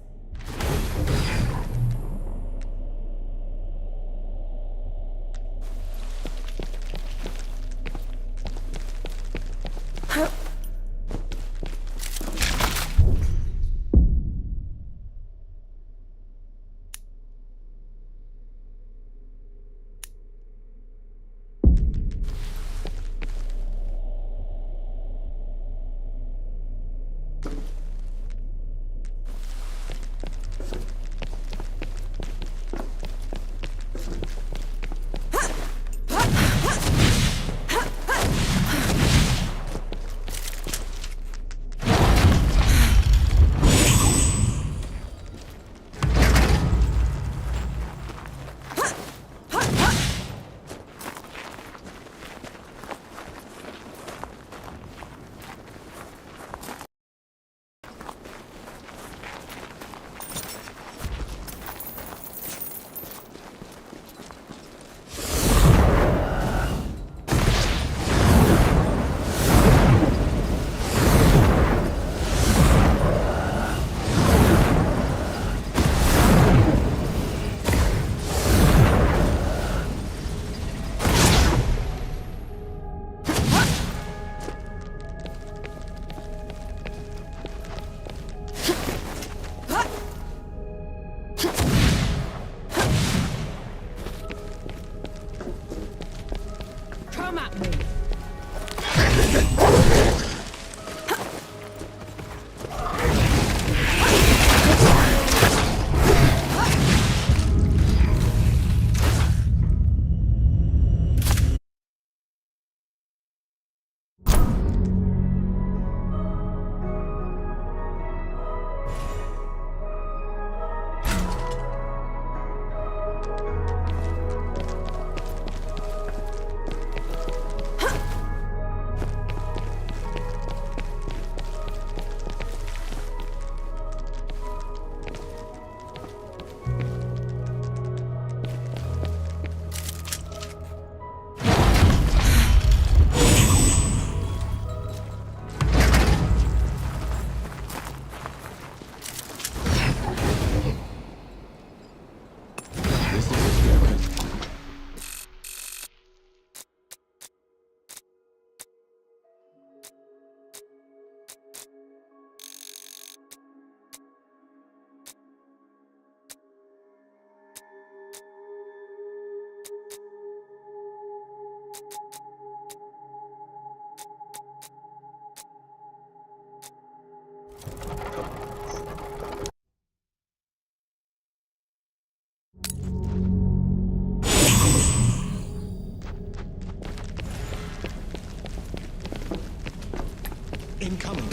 Incoming.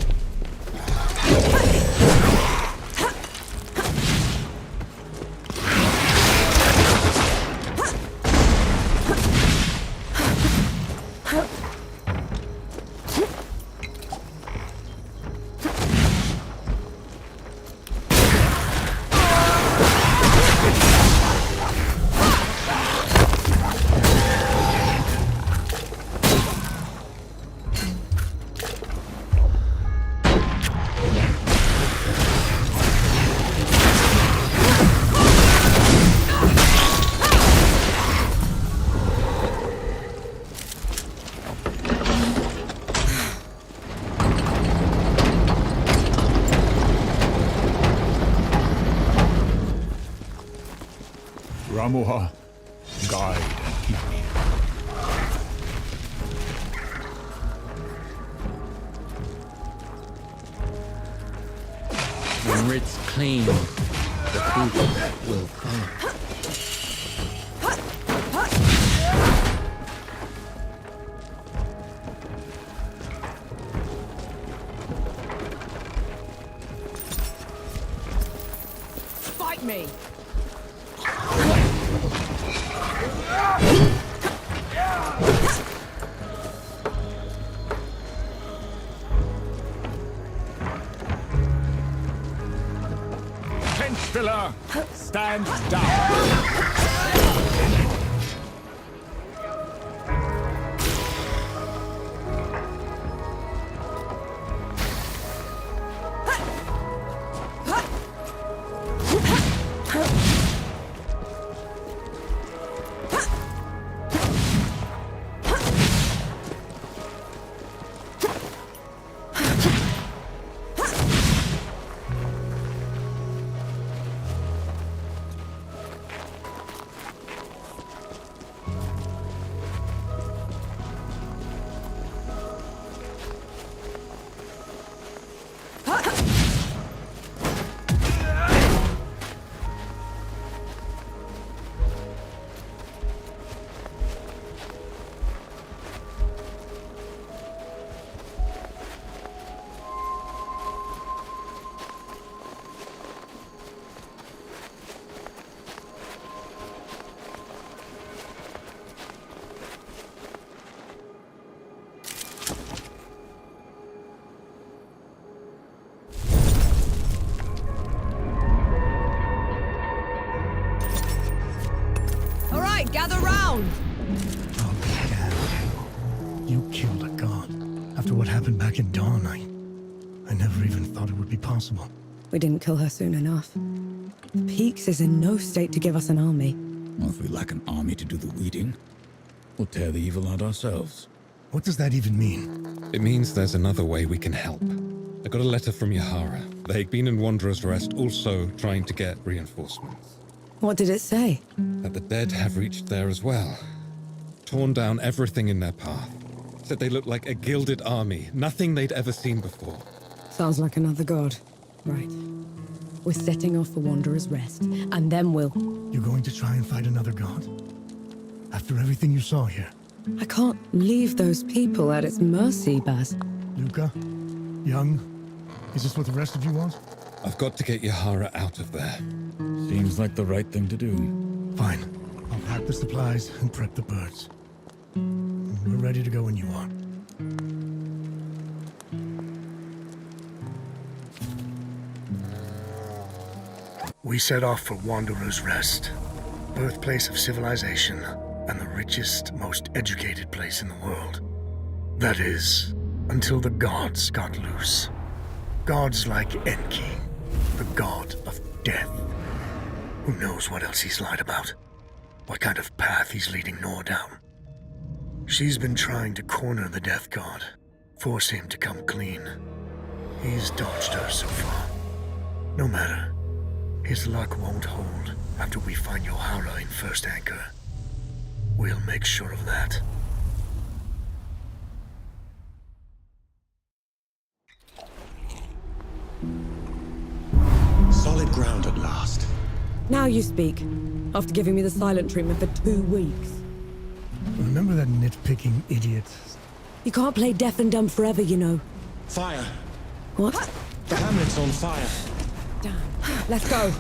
Ramuha, guide and keep me. When Rit's clean, the people will come. Fight me! Filler, stand down. Gather round! Oh, damn. You killed a god. After what happened back in Dawn, I never even thought it would be possible. We didn't kill her soon enough. Peaks is in no state to give us an army. Well, if we lack an army to do the weeding, we'll tear the evil out ourselves. What does that even mean? It means there's another way we can help. I got a letter from Yahara. They'd been in Wanderer's Rest, also trying to get reinforcements. What did it say? That the dead have reached there as well. Torn down everything in their path. Said they looked like a gilded army, nothing they'd ever seen before. Sounds like another god. Right. We're setting off for Wanderer's Rest, and then we'll... You're going to try and fight another god? After everything you saw here? I can't leave those people at its mercy, Baz. Luca? Young? Is this what the rest of you want? I've got to get Yahara out of there. Seems like the right thing to do. Fine. I'll pack the supplies and prep the birds. We're ready to go when you are. We set off for Wanderer's Rest, birthplace of civilization and the richest, most educated place in the world. That is, until the gods got loose. Gods like Enki, the god of death. Who knows what else he's lied about? What kind of path he's leading Nor down? She's been trying to corner the death god, force him to come clean. He's dodged her so far. No matter. His luck won't hold after we find Yahara in First Anchor. We'll make sure of that. Solid ground at last. Now you speak, after giving me the silent treatment for 2 weeks. Remember that nitpicking idiot? You can't play deaf and dumb forever, you know. Fire! What? The hamlet's on fire! Damn. Let's go.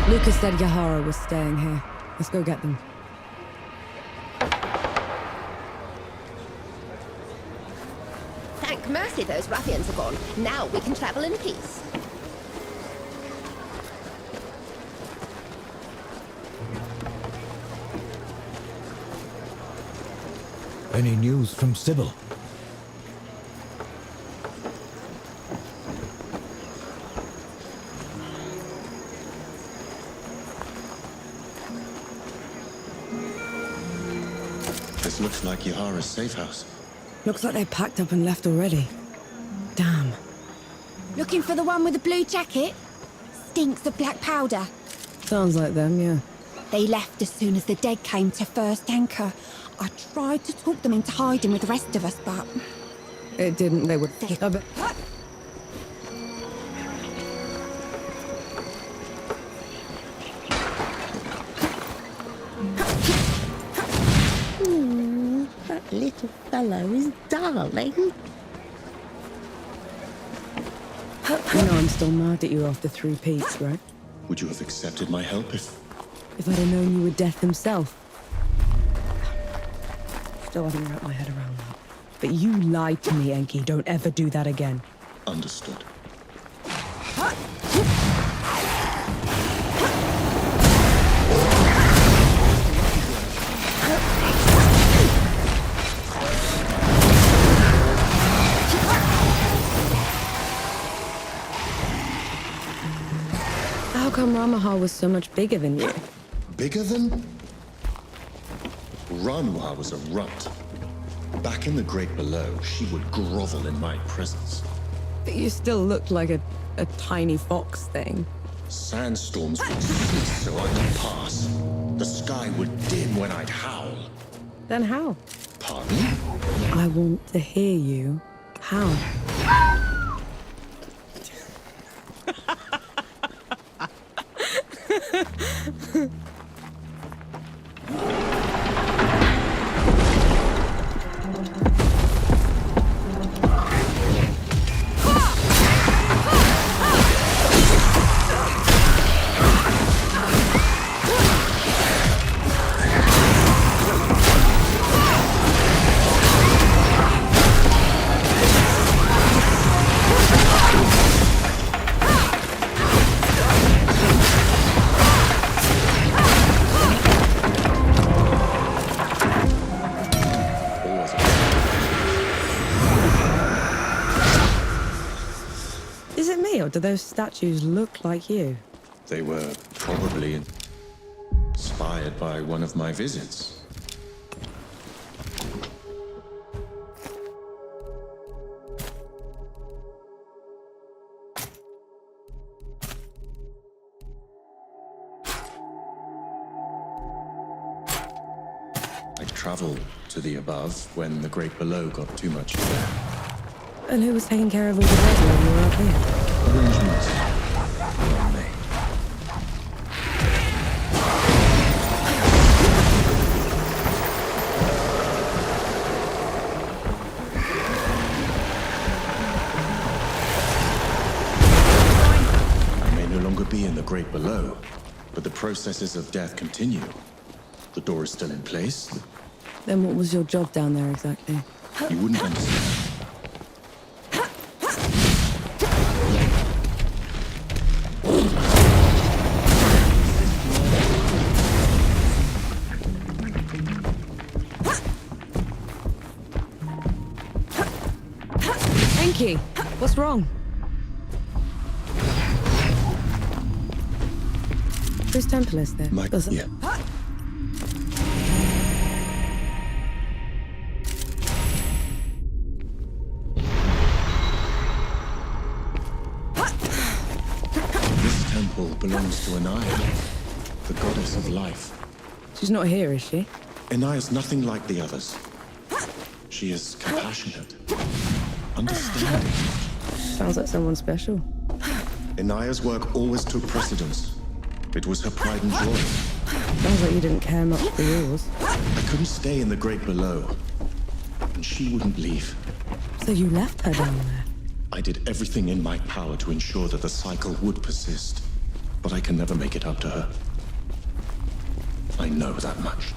Lucas said Yahara was staying here. Let's go get them. Thank mercy those ruffians are gone. Now we can travel in peace. Any news from Sybil? This looks like Yahara's safe house. Looks like they packed up and left already. Damn. Looking for the one with the blue jacket? Stinks of black powder. Sounds like them, yeah. They left as soon as the dead came to first anchor. I tried to talk them into hiding with the rest of us, but... It didn't, they would... Ooh, that little fellow is darling. You know I'm still mad at you after 3 peaks, right? Would you have accepted my help if... If I'd have known you were Death himself. Still haven't wrapped my head around that. But you lied to me, Enki. Don't ever do that again. Understood. How come Ramahar was so much bigger than you? Bigger than? Ramuha was a runt. Back in the Great Below, she would grovel in my presence. But you still looked like a tiny fox thing. Sandstorms would cease so I could pass. The sky would dim when I'd howl. Then how? Pardon? I want to hear you. How? Is it me, or do those statues look like you? They were probably inspired by one of my visits. I traveled to the above when the Great Below got too much to bear. And who was taking care of all the dead when you were up here? Arrangements were made. I may no longer be in the Great Below, but the processes of death continue. The door is still in place. Then what was your job down there exactly? You wouldn't understand. Enki, what's wrong? Whose temple is there? Yeah. This temple belongs to Anaya, the goddess of life. She's not here, is she? Anaya's nothing like the others. She is compassionate, understanding. Sounds like someone special. Anaya's work always took precedence. It was her pride and joy. Sounds like you didn't care much for yours. I couldn't stay in the Great Below, and she wouldn't leave. So you left her down there? I did everything in my power to ensure that the cycle would persist, but I can never make it up to her. I know that much.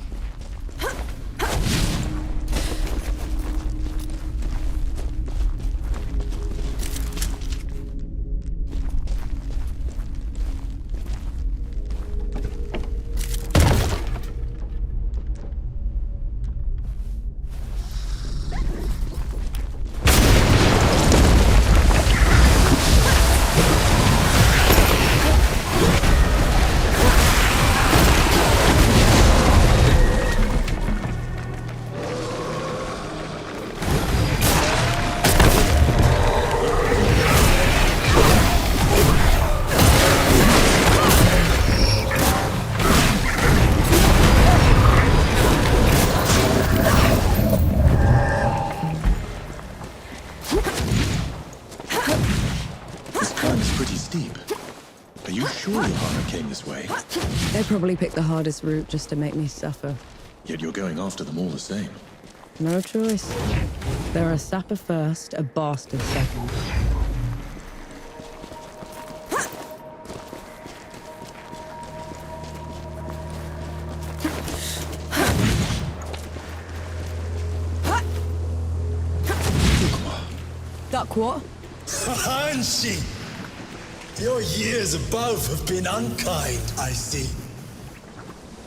way. They probably picked the hardest route just to make me suffer. Yet you're going after them all the same. No choice. They're a sapper first, a bastard second. Duck what? Hanshi! Your years above have been unkind, I see.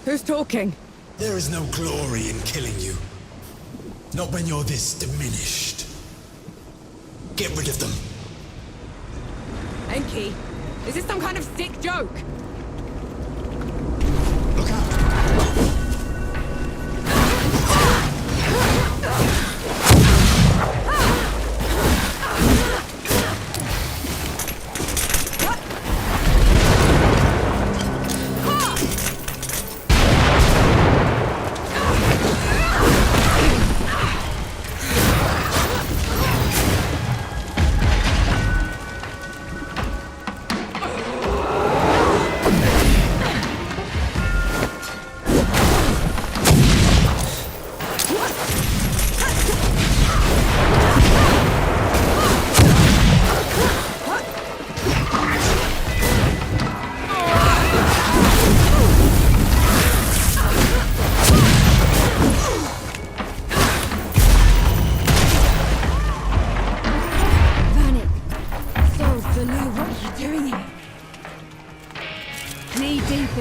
Who's talking? There is no glory in killing you. Not when you're this diminished. Get rid of them. Enki, is this some kind of sick joke? Look out!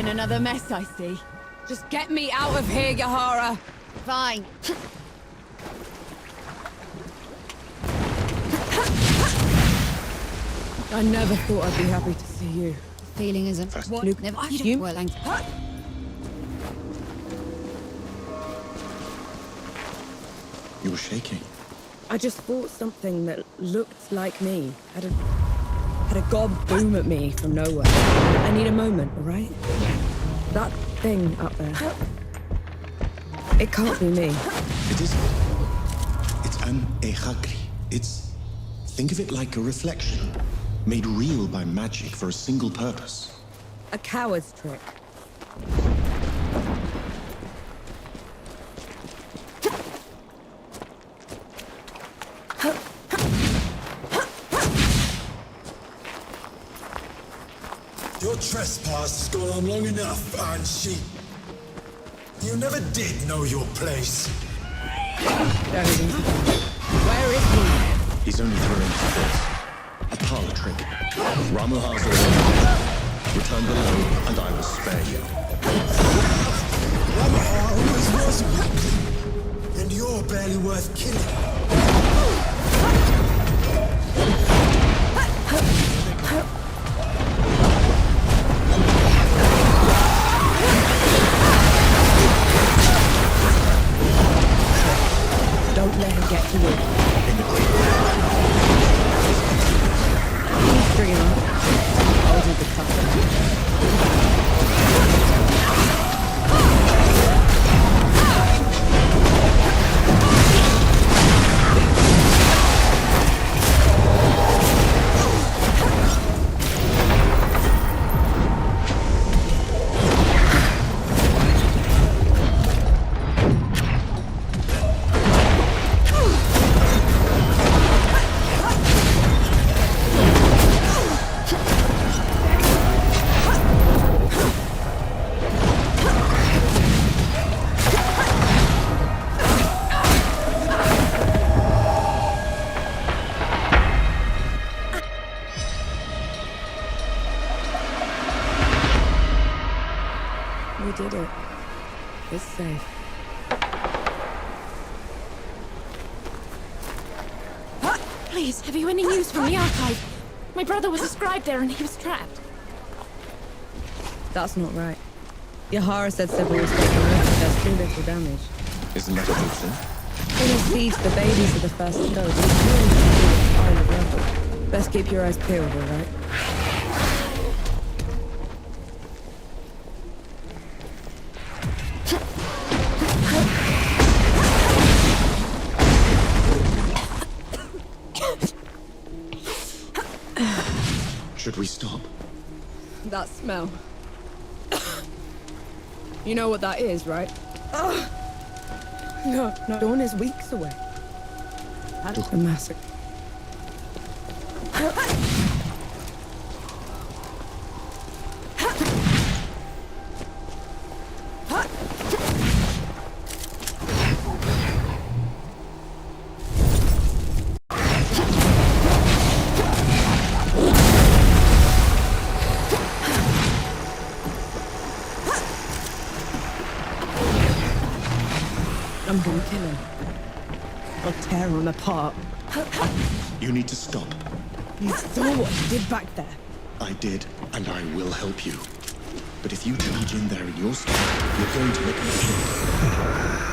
Another mess, I see. Just get me out of here, Yahara. Fine. I never thought I'd be happy to see you. Feeling isn't what? Luke, never. You? Well, thanks. You're shaking. I just fought something that looked like me. Had a gob boom at me from nowhere. I need a moment, all right? That thing up there. It can't be me. It isn't. It's an ehagri. Think of it like a reflection, made real by magic for a single purpose. A coward's trick. Your trespass has gone on long enough, Anshi. You never did know your place. Where is he? He's only throwing his fist. A parlor trick. Ramu has already. Return the loan, and I will spare you. Ramaha always was weak, and you're barely worth killing. Don't let him get to you. Please bring him up. I'll do the cutting. We did it. It's safe. Please, have you any news from the archive? My brother was a scribe there and he was trapped. That's not right. Yahara said several was taken out, but there's too little damage. Isn't that a good thing? In a siege, the babies are the first to go. These ruins are high level. Best keep your eyes peeled, all right? Should we stop? That smell. You know what that is, right? No, dawn is weeks away. That's a massacre. I'm gonna kill him. I'll tear him apart. You need to stop. You saw what he did back there. I did, and I will help you. But if you charge in there in your style, you're going to make a mistake.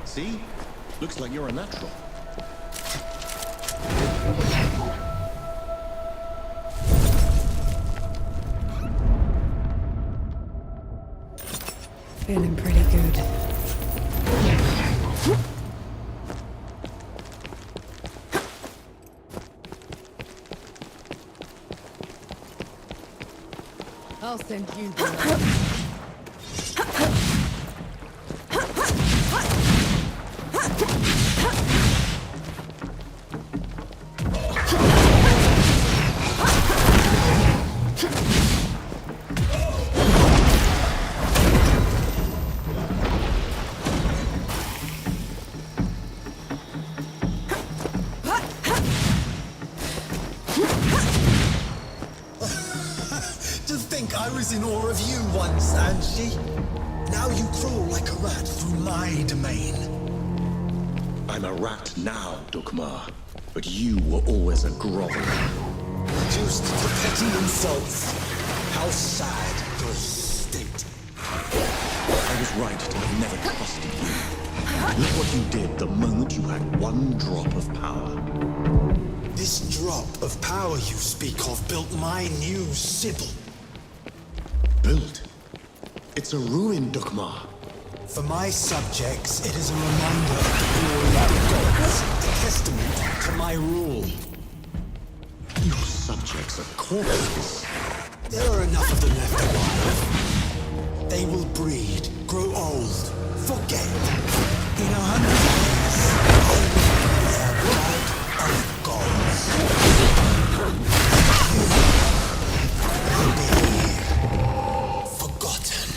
See? Looks like you're a natural. Feeling pretty good. I'll send you there. To think I was in awe of you once, Angie. Now you crawl like a rat through my domain. I'm a rat now, Dukmar. But you were always a groveler. Reduced to petty insults. How sad your state. I was right to have never trusted you. Look what you did the moment you had one drop of power. This drop of power you speak of built my new Sybil. Built? It's a ruin, Dukmar. For my subjects, it is a reminder of the glory of the gods, a testament to my rule. Your subjects are corpses. There are enough of them left alive. They will breed, grow old, forget. In 100 years, I will be their bride of gods. You will be forgotten.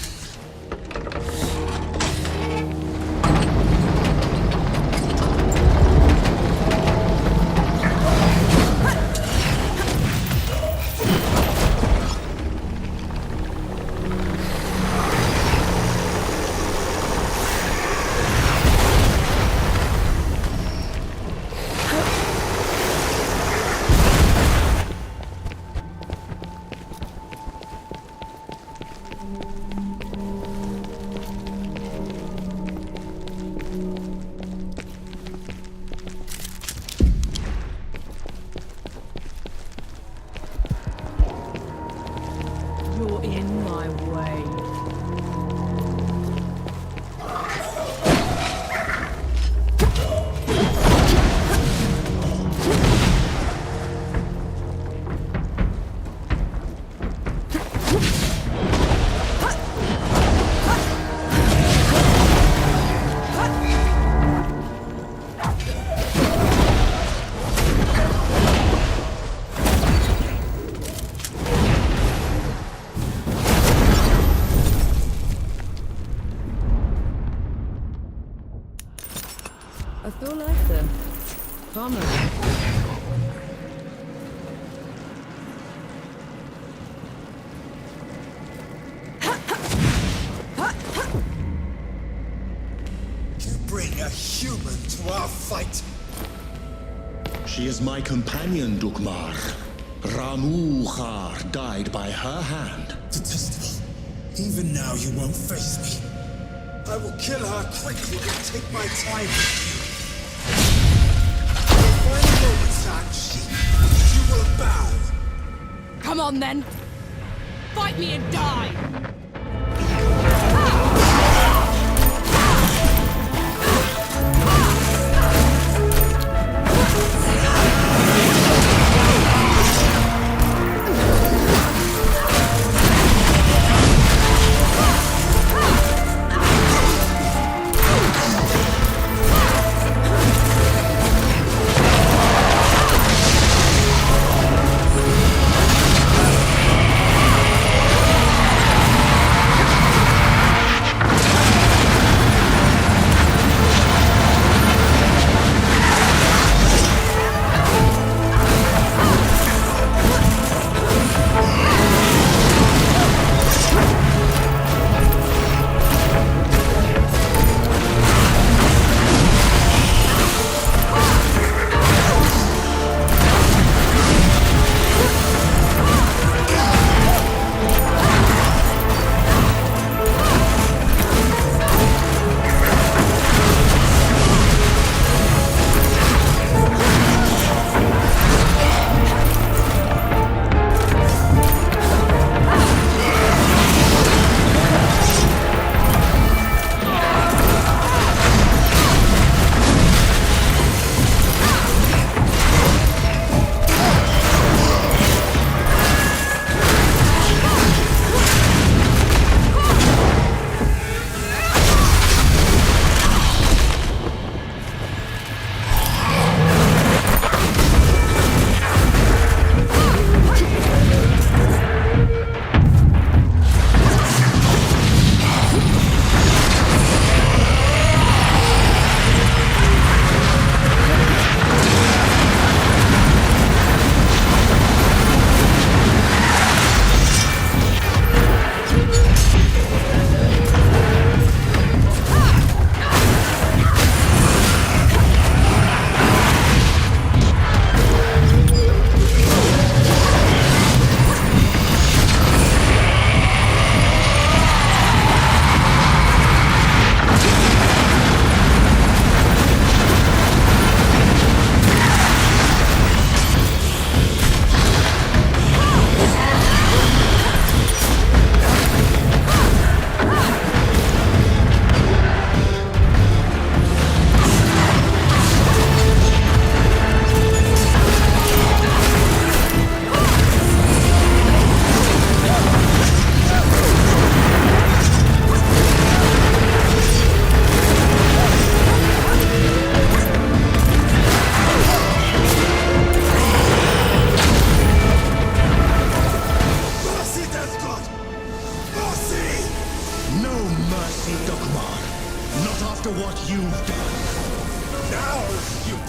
You're in my way. I feel like the calmer. You bring a human to our fight? She is my companion, Dukmar. Ramuhar died by her hand. Detestable. Even now you won't face me. I will kill her quickly and take my time with you. In the final moments, Archie, you will bow. Come on then! Fight me and die!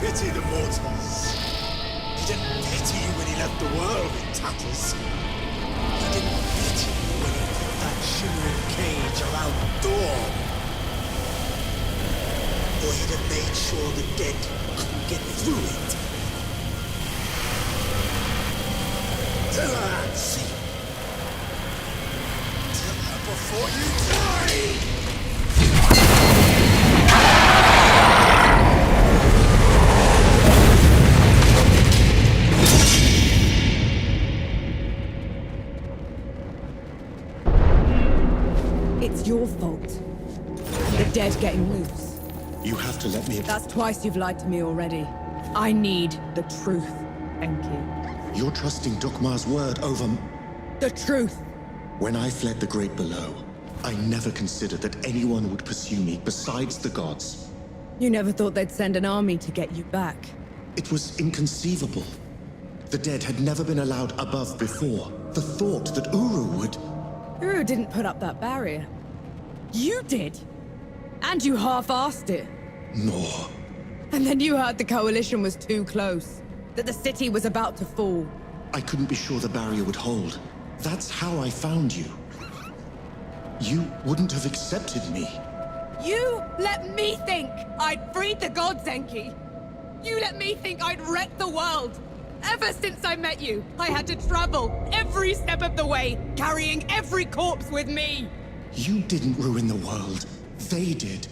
pity the mortals. He didn't pity you when he left the world in tatters. He didn't pity you when he put that shimmering cage around the door. Or he'd have made sure the dead couldn't get through it. Tell her, Nancy. Tell her before you die! It's your fault. The dead getting loose. You have to let me... That's twice you've lied to me already. I need the truth, Enki. You're trusting Dukmar's word over... The truth! When I fled the Great Below, I never considered that anyone would pursue me besides the gods. You never thought they'd send an army to get you back. It was inconceivable. The dead had never been allowed above before. The thought that Uru would... Uru didn't put up that barrier. You did! And you half-assed it. No. And then you heard the coalition was too close. That the city was about to fall. I couldn't be sure the barrier would hold. That's how I found you. You wouldn't have accepted me. You let me think I'd freed the gods, Enki. You let me think I'd wrecked the world. Ever since I met you, I had to travel every step of the way, carrying every corpse with me. You didn't ruin the world. They did.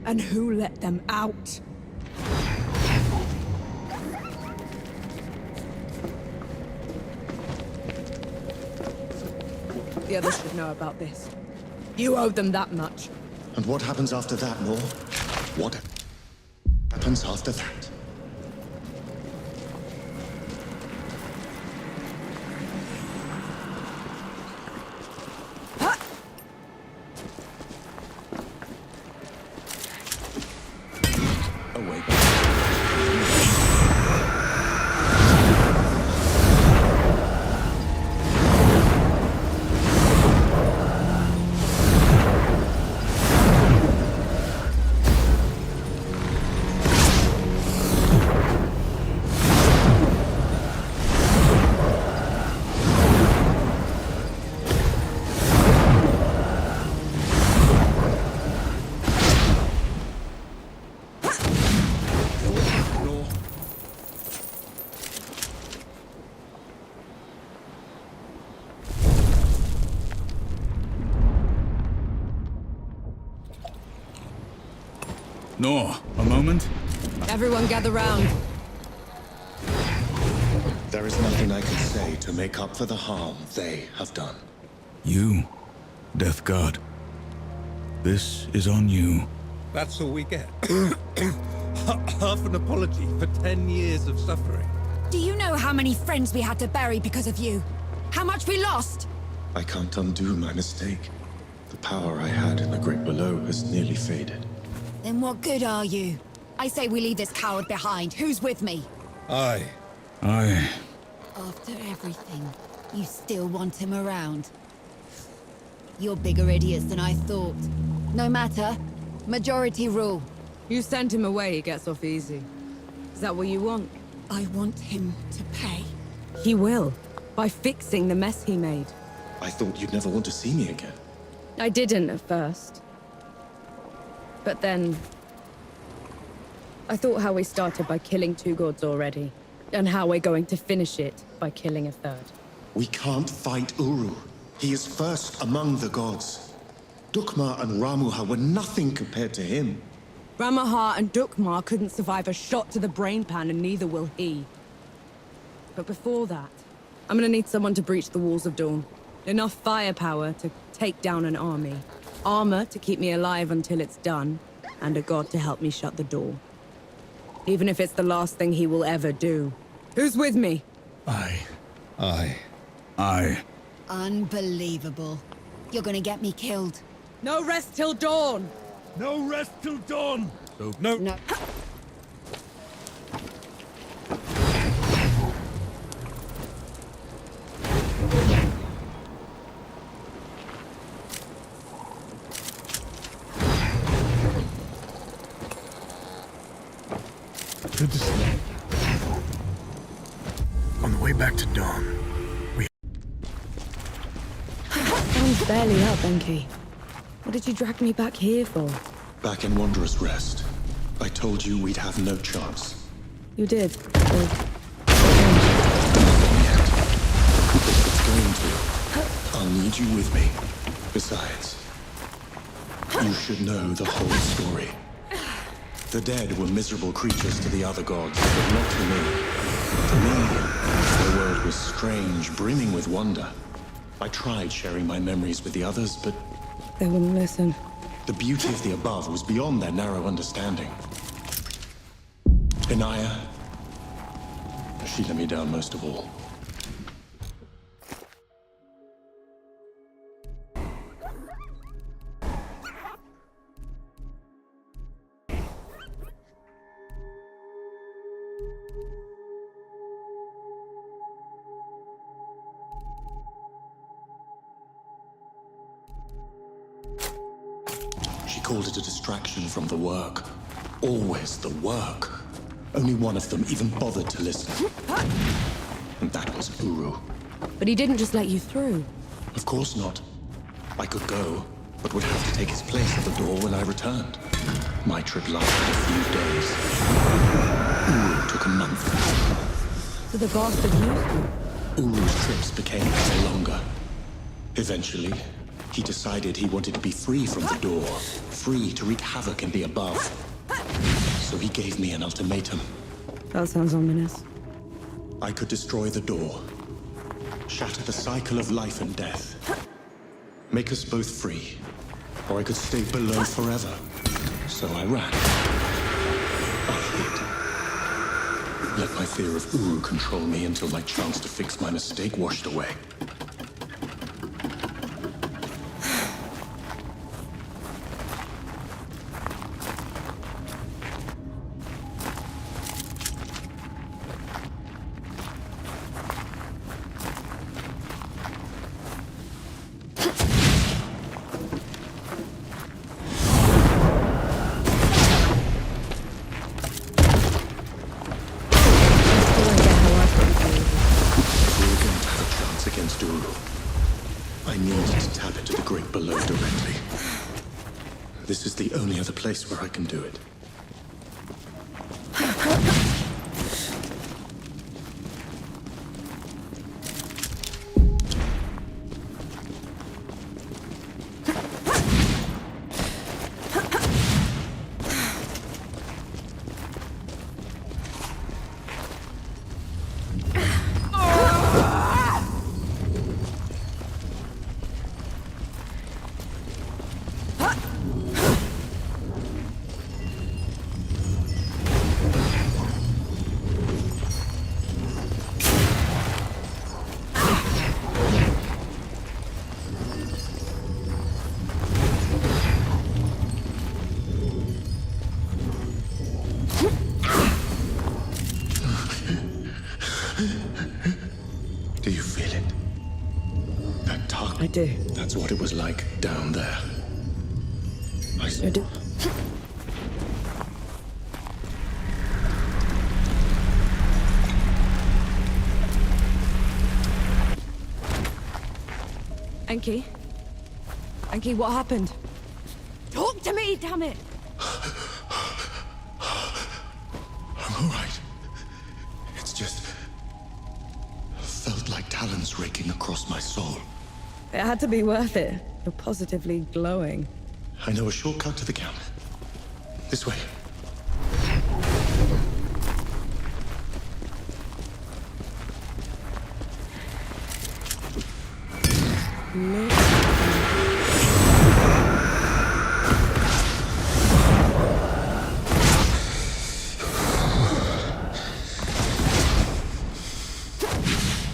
And who let them out? The others should know about this. You owe them that much. And what happens after that, Nor? What happens after that? Away. Nor, a moment? Everyone gather round. There is nothing I can say to make up for the harm they have done. You, Death God. This is on you. That's all we get. Half an apology for 10 years of suffering. Do you know how many friends we had to bury because of you? How much we lost? I can't undo my mistake. The power I had in the great below has nearly faded. Then what good are you? I say we leave this coward behind. Who's with me? Aye. After everything, you still want him around. You're bigger idiots than I thought. No matter. Majority rule. You send him away, he gets off easy. Is that what you want? I want him to pay. He will. By fixing the mess he made. I thought you'd never want to see me again. I didn't at first. But then... I thought how we started by killing 2 gods already, and how we're going to finish it by killing a 3rd. We can't fight Uru. He is first among the gods. Dukmar and Ramuha were nothing compared to him. Ramaha and Dukmar couldn't survive a shot to the brain pan, and neither will he. But before that, I'm gonna need someone to breach the walls of Dawn. Enough firepower to take down an army. Armor to keep me alive until it's done, and a god to help me shut the door. Even if it's the last thing he will ever do. Who's with me? Aye. Unbelievable. You're gonna get me killed. No rest till dawn! No rest till dawn! No. No. Good to see you. On the way back to Dawn, Sun's barely up, Enki. What did you drag me back here for? Back in Wanderer's Rest, I told you we'd have no chance. You did. It's going to. I'll need you with me. Besides, you should know the whole story. The dead were miserable creatures to the other gods, but not to me. To me, the world was strange, brimming with wonder. I tried sharing my memories with the others, but They wouldn't listen. the beauty of the above was beyond their narrow understanding. Inaya, she let me down most of all. She called it a distraction from the work. Always the work. Only one of them even bothered to listen. And that was Uru. But he didn't just let you through. Of course not. I could go, but would have to take his place at the door when I returned. My trip lasted a few days. Uru took a month. So the bastard used you? Uru's trips became ever longer. Eventually, he decided he wanted to be free from the door, free to wreak havoc in the above. So he gave me an ultimatum. That sounds ominous. I could destroy the door, shatter the cycle of life and death, make us both free, or I could stay below forever. So I ran. I hid. Let my fear of Uru control me until my chance to fix my mistake washed away. This is the only other place where I can do it. Do you feel it? That tug? I do. That's what it was like down there. I do. Enki? Enki, what happened? Talk to me, damn it! I'm all right. It's just... felt like talons raking across my soul. It had to be worth it. You're positively glowing. I know a shortcut to the camp. This way.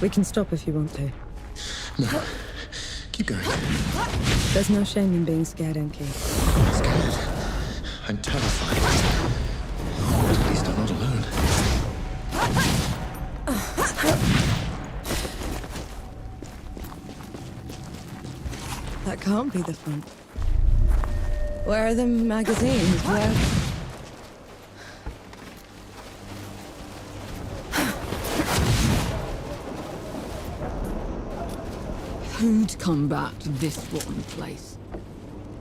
We can stop if you want to. No. Keep going. There's no shame in being scared, Enki. Scared? I'm terrified. But at least I'm not alone. That can't be the front. Where are the magazines? Where... Who'd come back to this rotten place?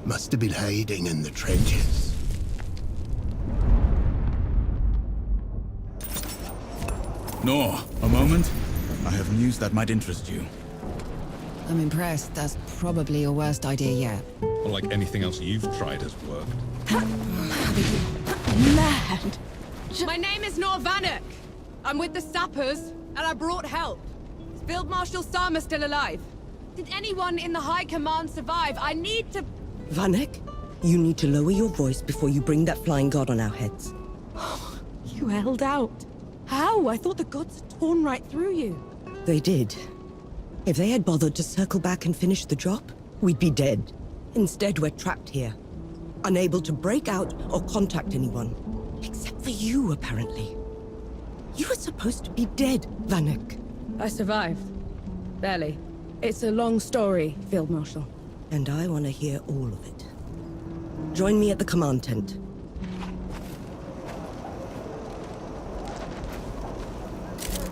Must have been hiding in the trenches. No, a moment. I have news that might interest you. I'm impressed. That's probably your worst idea yet. Or like anything else you've tried has worked. Mad! My name is Nor Vanek. I'm with the sappers, and I brought help. Is Field Marshal Sama still alive? Did anyone in the High Command survive? I need to... Vanek, you need to lower your voice before you bring that flying god on our heads. You held out. How? I thought the gods had torn right through you. They did. If they had bothered to circle back and finish the job, we'd be dead. Instead, we're trapped here. Unable to break out or contact anyone. Except for you, apparently. You were supposed to be dead, Vanek. I survived. Barely. It's a long story, Field Marshal. And I want to hear all of it. Join me at the command tent.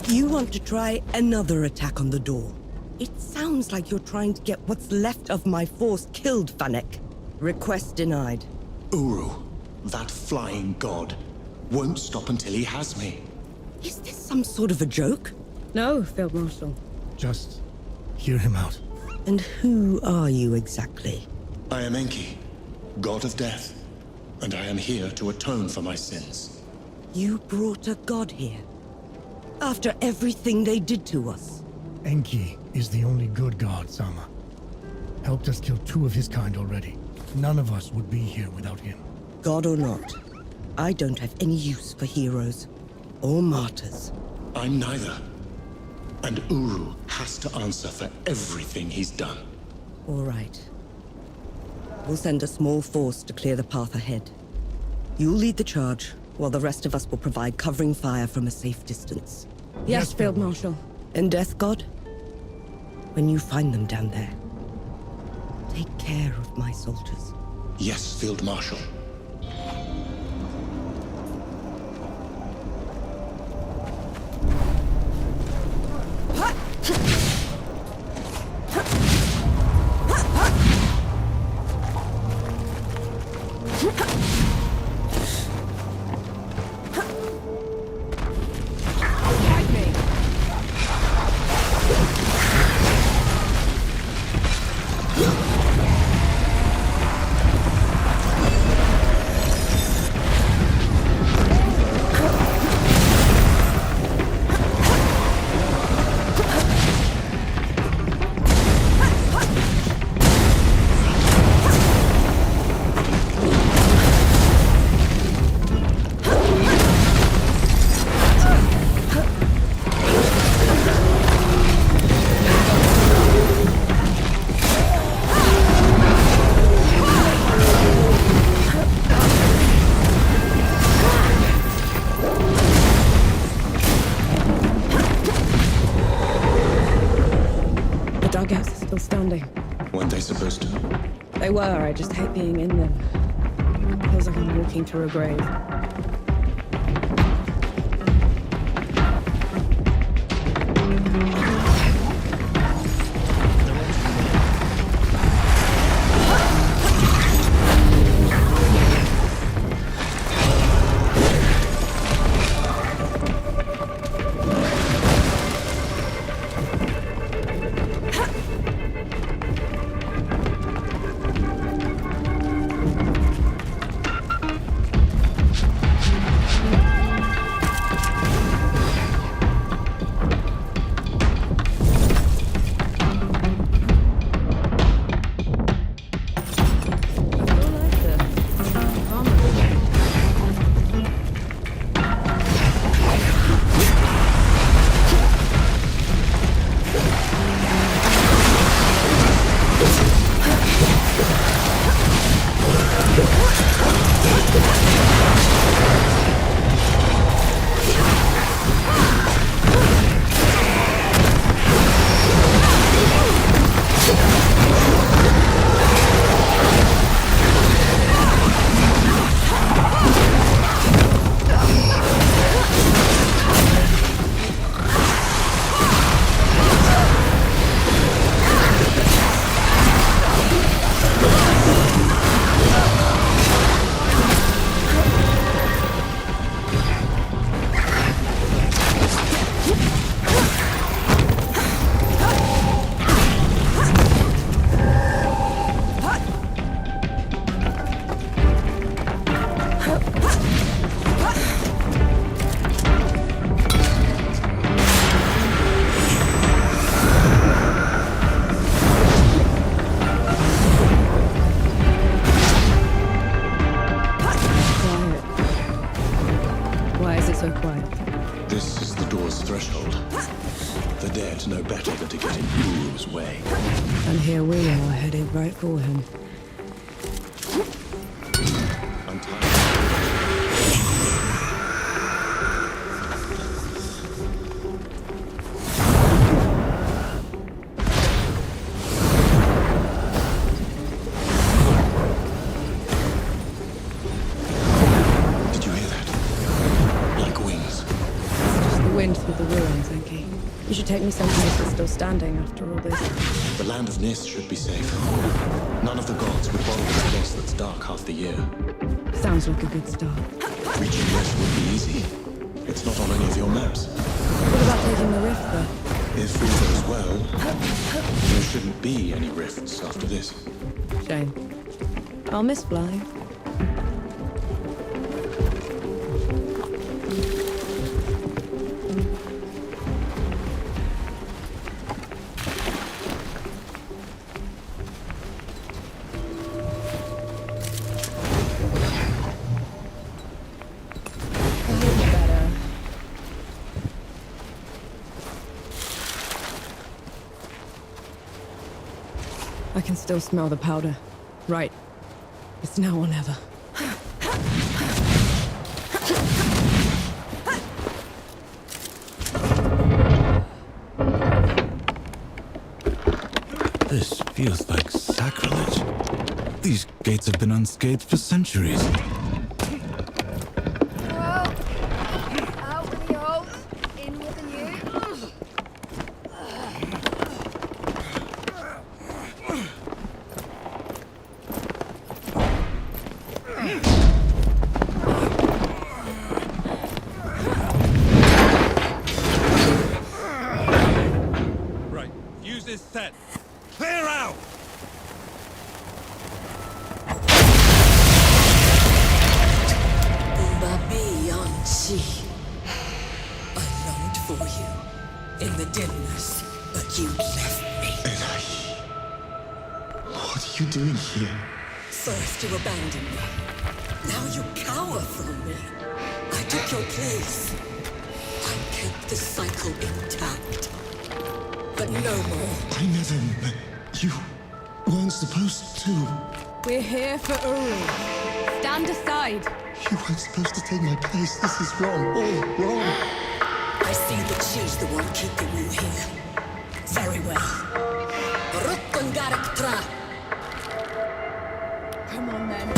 You want to try another attack on the door. It sounds like you're trying to get what's left of my force killed, Vanek. Request denied. Uru, that flying god, won't stop until he has me. Is this some sort of a joke? No, Field Marshal. Just hear him out. And who are you exactly? I am Enki, god of death, and I am here to atone for my sins. You brought a god here? After everything they did to us? Enki is the only good god, Sama. Helped us kill 2 of his kind already. None of us would be here without him. God or not, I don't have any use for heroes. Or martyrs. I'm neither. And Uru has to answer for everything he's done. All right. We'll send a small force to clear the path ahead. You'll lead the charge, while the rest of us will provide covering fire from a safe distance. Yes, Field Marshal. And Death God? When you find them down there, take care of my soldiers. Yes, Field Marshal. Still standing. Weren't they supposed to? They were, I just hate being in them. Feels like I'm walking through a grave. so quiet? This is the door's threshold. The dead know better than to get in Uru's way. And here we are, headed right for him. You should take me someplace that's still standing after all this. The land of Nis should be safe. None of the gods would bother with a place that's dark half the year. Sounds like a good start. Reaching Rift would be easy. It's not on any of your maps. What about taking the rift, though? If all goes well, there shouldn't be any rifts after this. Shame. I'll miss flying. I can still smell the powder. Right. It's now or never. This feels like sacrilege. These gates have been unscathed for centuries. Out with the old, in with the new. Right, use this set. Clear out! I longed for you in the dimness, but you left me. What are you doing here? First you abandoned me. Now you cower from me. I took your place. I kept the cycle intact. But no more. I never... You weren't supposed to. We're here for Uru. Stand aside. You weren't supposed to take my place. This is wrong. All wrong. I see that she's the one keeping you here. Very well. Rukkungaraktra. Come on, then.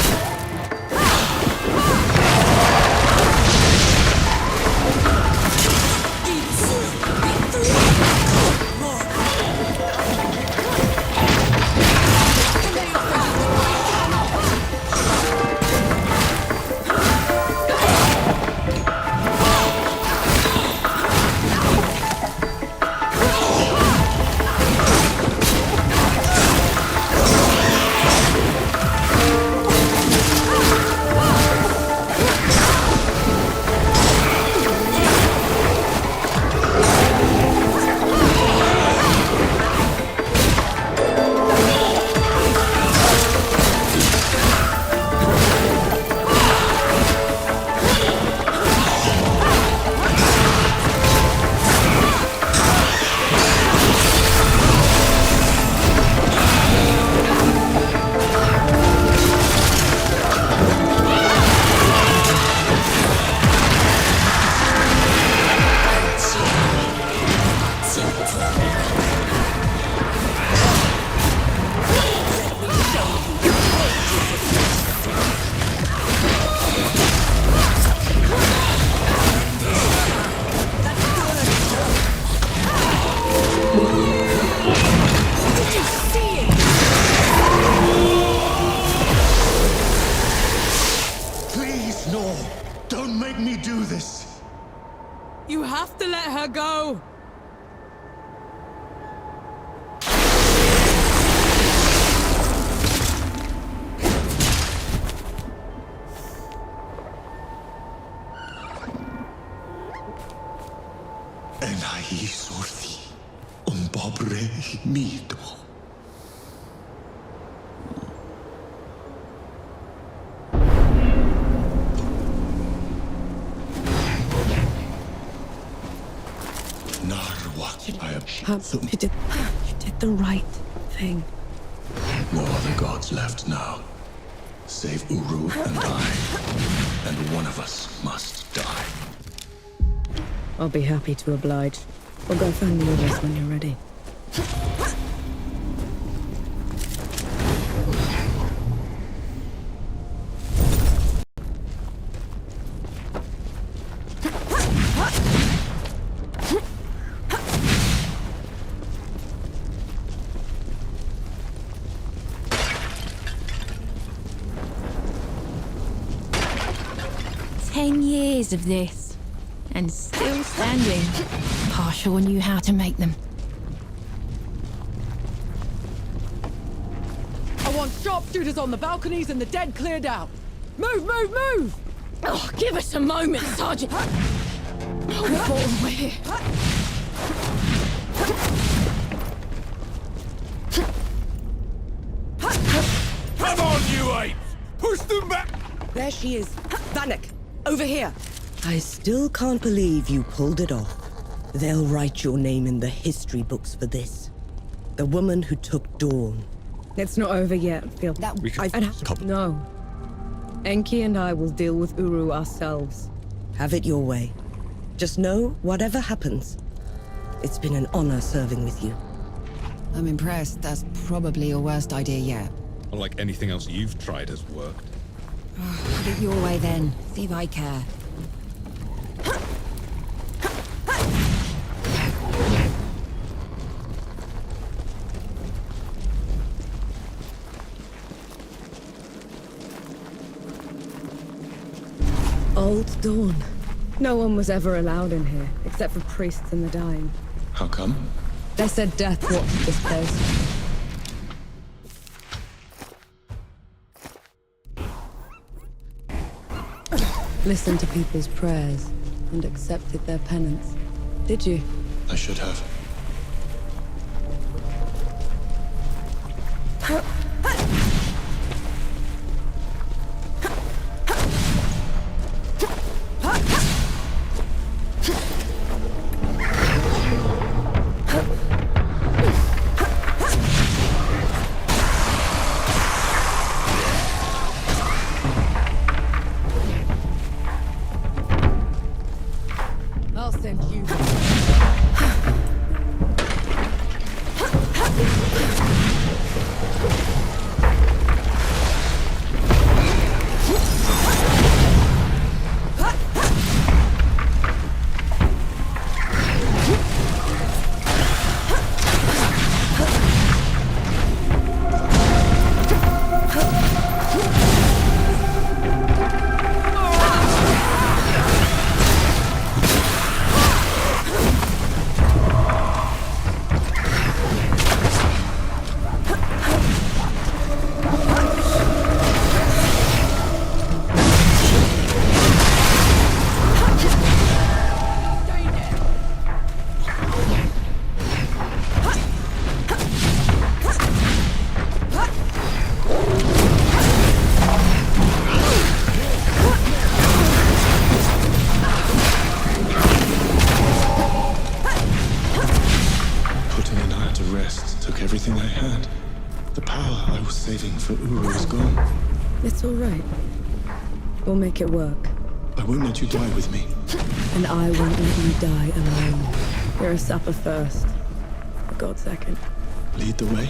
Please, no. Don't make me do this. You have to let her go. Enai sorti. Pobre mito. You did the right thing. No other gods left now. Save Uru and I. And one of us must die. I'll be happy to oblige. We'll go find the others when you're ready. years of this, and still standing. Partial knew how to make them. I want sharpshooters on the balconies and the dead cleared out. Move, move, move! Oh, give us a moment, Sergeant. Oh, we're here. Come on, you apes! Push them back! There she is. Vanek, over here. I still can't believe you pulled it off. They'll write your name in the history books for this. The woman who took Dawn. It's not over yet, Phil. No. Enki and I will deal with Uru ourselves. Have it your way. Just know, whatever happens, it's been an honor serving with you. I'm impressed. That's probably your worst idea yet. Or like anything else you've tried has worked. Have it your way then. See if I care. Old Dawn. No one was ever allowed in here, except for priests and the dying. How come? They said death watched this place. Listened to people's prayers and accepted their penance. Did you? I should have. I'll send you. everything I had. The power I was saving for Uru is gone. It's all right. We'll make it work. I won't let you die with me. And I won't let you die alone. You're a supper first. A god second. Lead the way.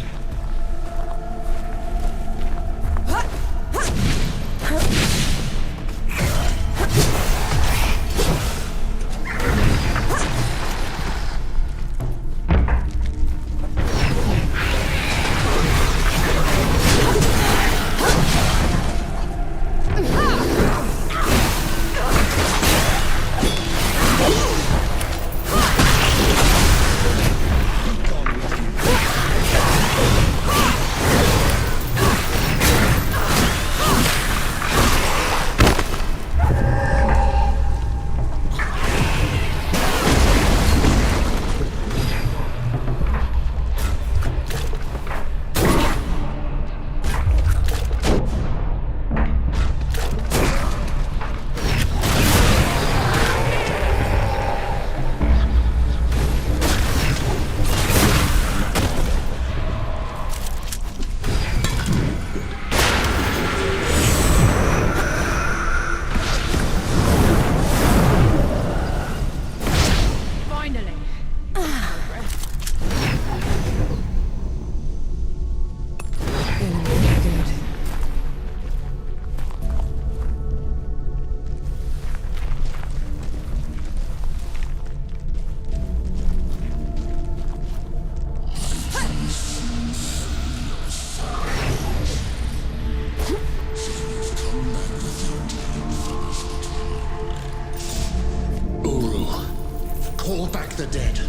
Call back the dead.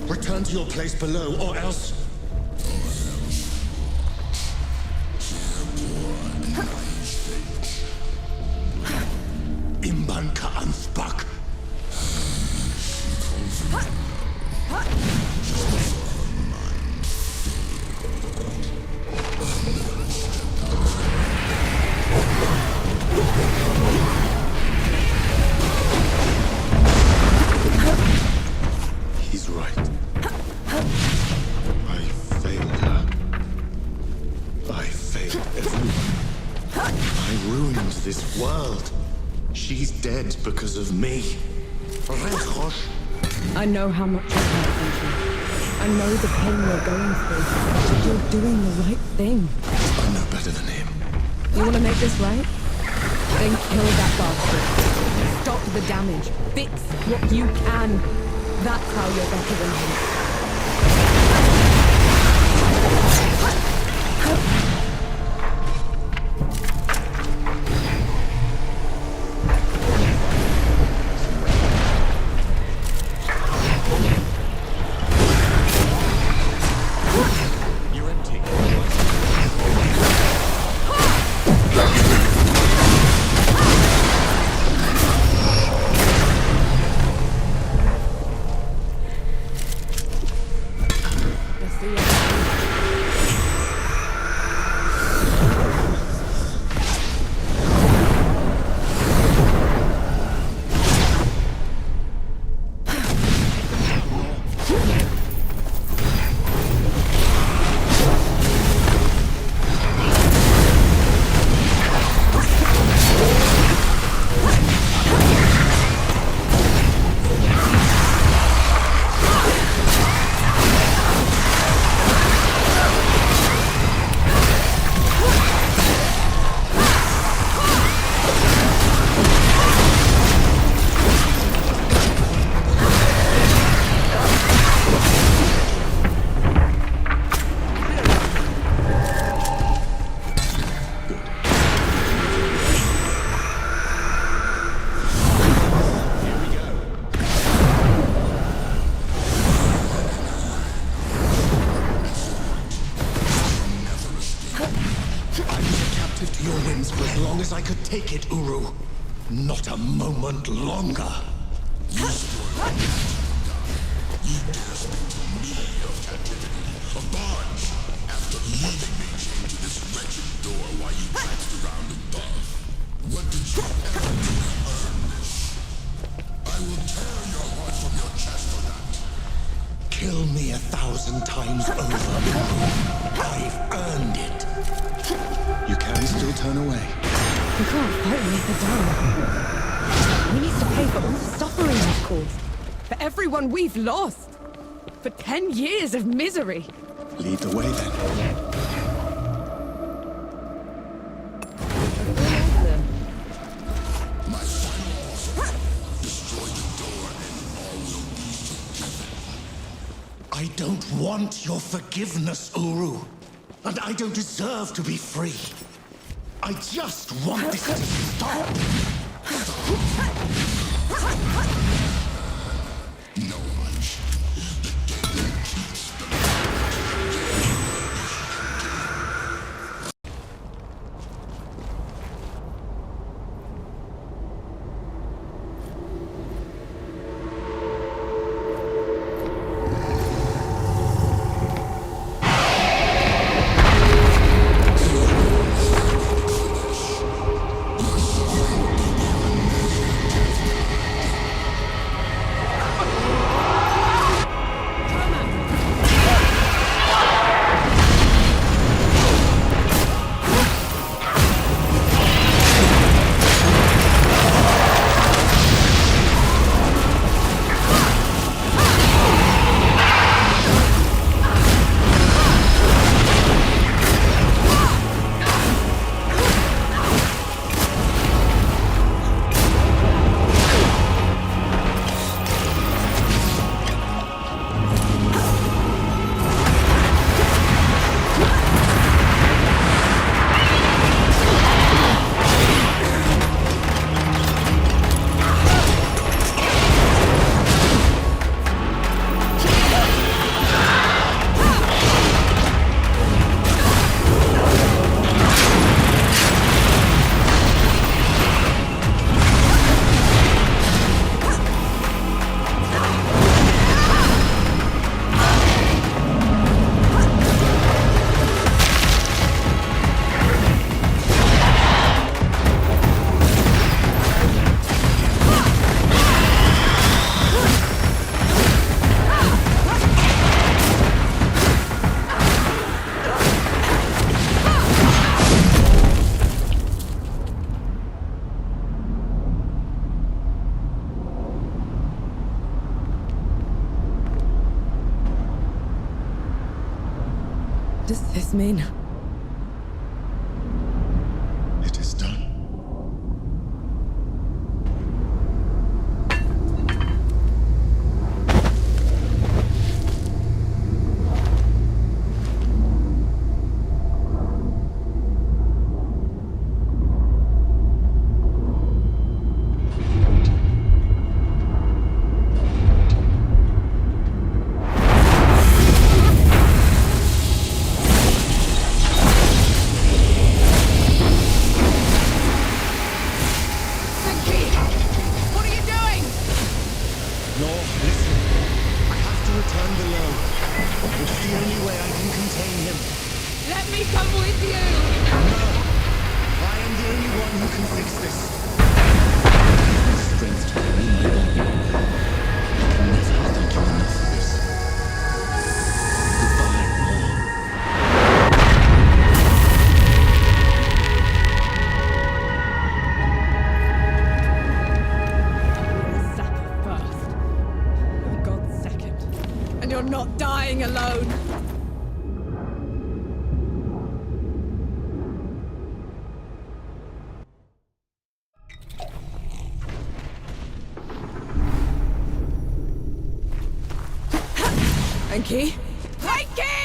Return to your place below, or else... Imban ka anspak. He's right. I failed her. I failed everyone. I ruined this world. She's dead because of me. I know how much you care, Andrew. I know the pain you're going through, but you're doing the right thing. I'm no better than him. You want to make this right? Then kill that bastard. Stop the damage. Fix what you can. That's how you're better than him. I could take it, Uru. Not a moment longer. Kill me 1,000 times over. I've earned it. You can still turn away. We can't fight him if we're down. We need to pay for all the suffering we've caused. For everyone we've lost. For 10 years of misery. Lead the way, then. I don't want your forgiveness, Uru. And I don't deserve to be free. I just want this to stop. No much. does this mean? It is done. Not dying alone. Enki? Enki!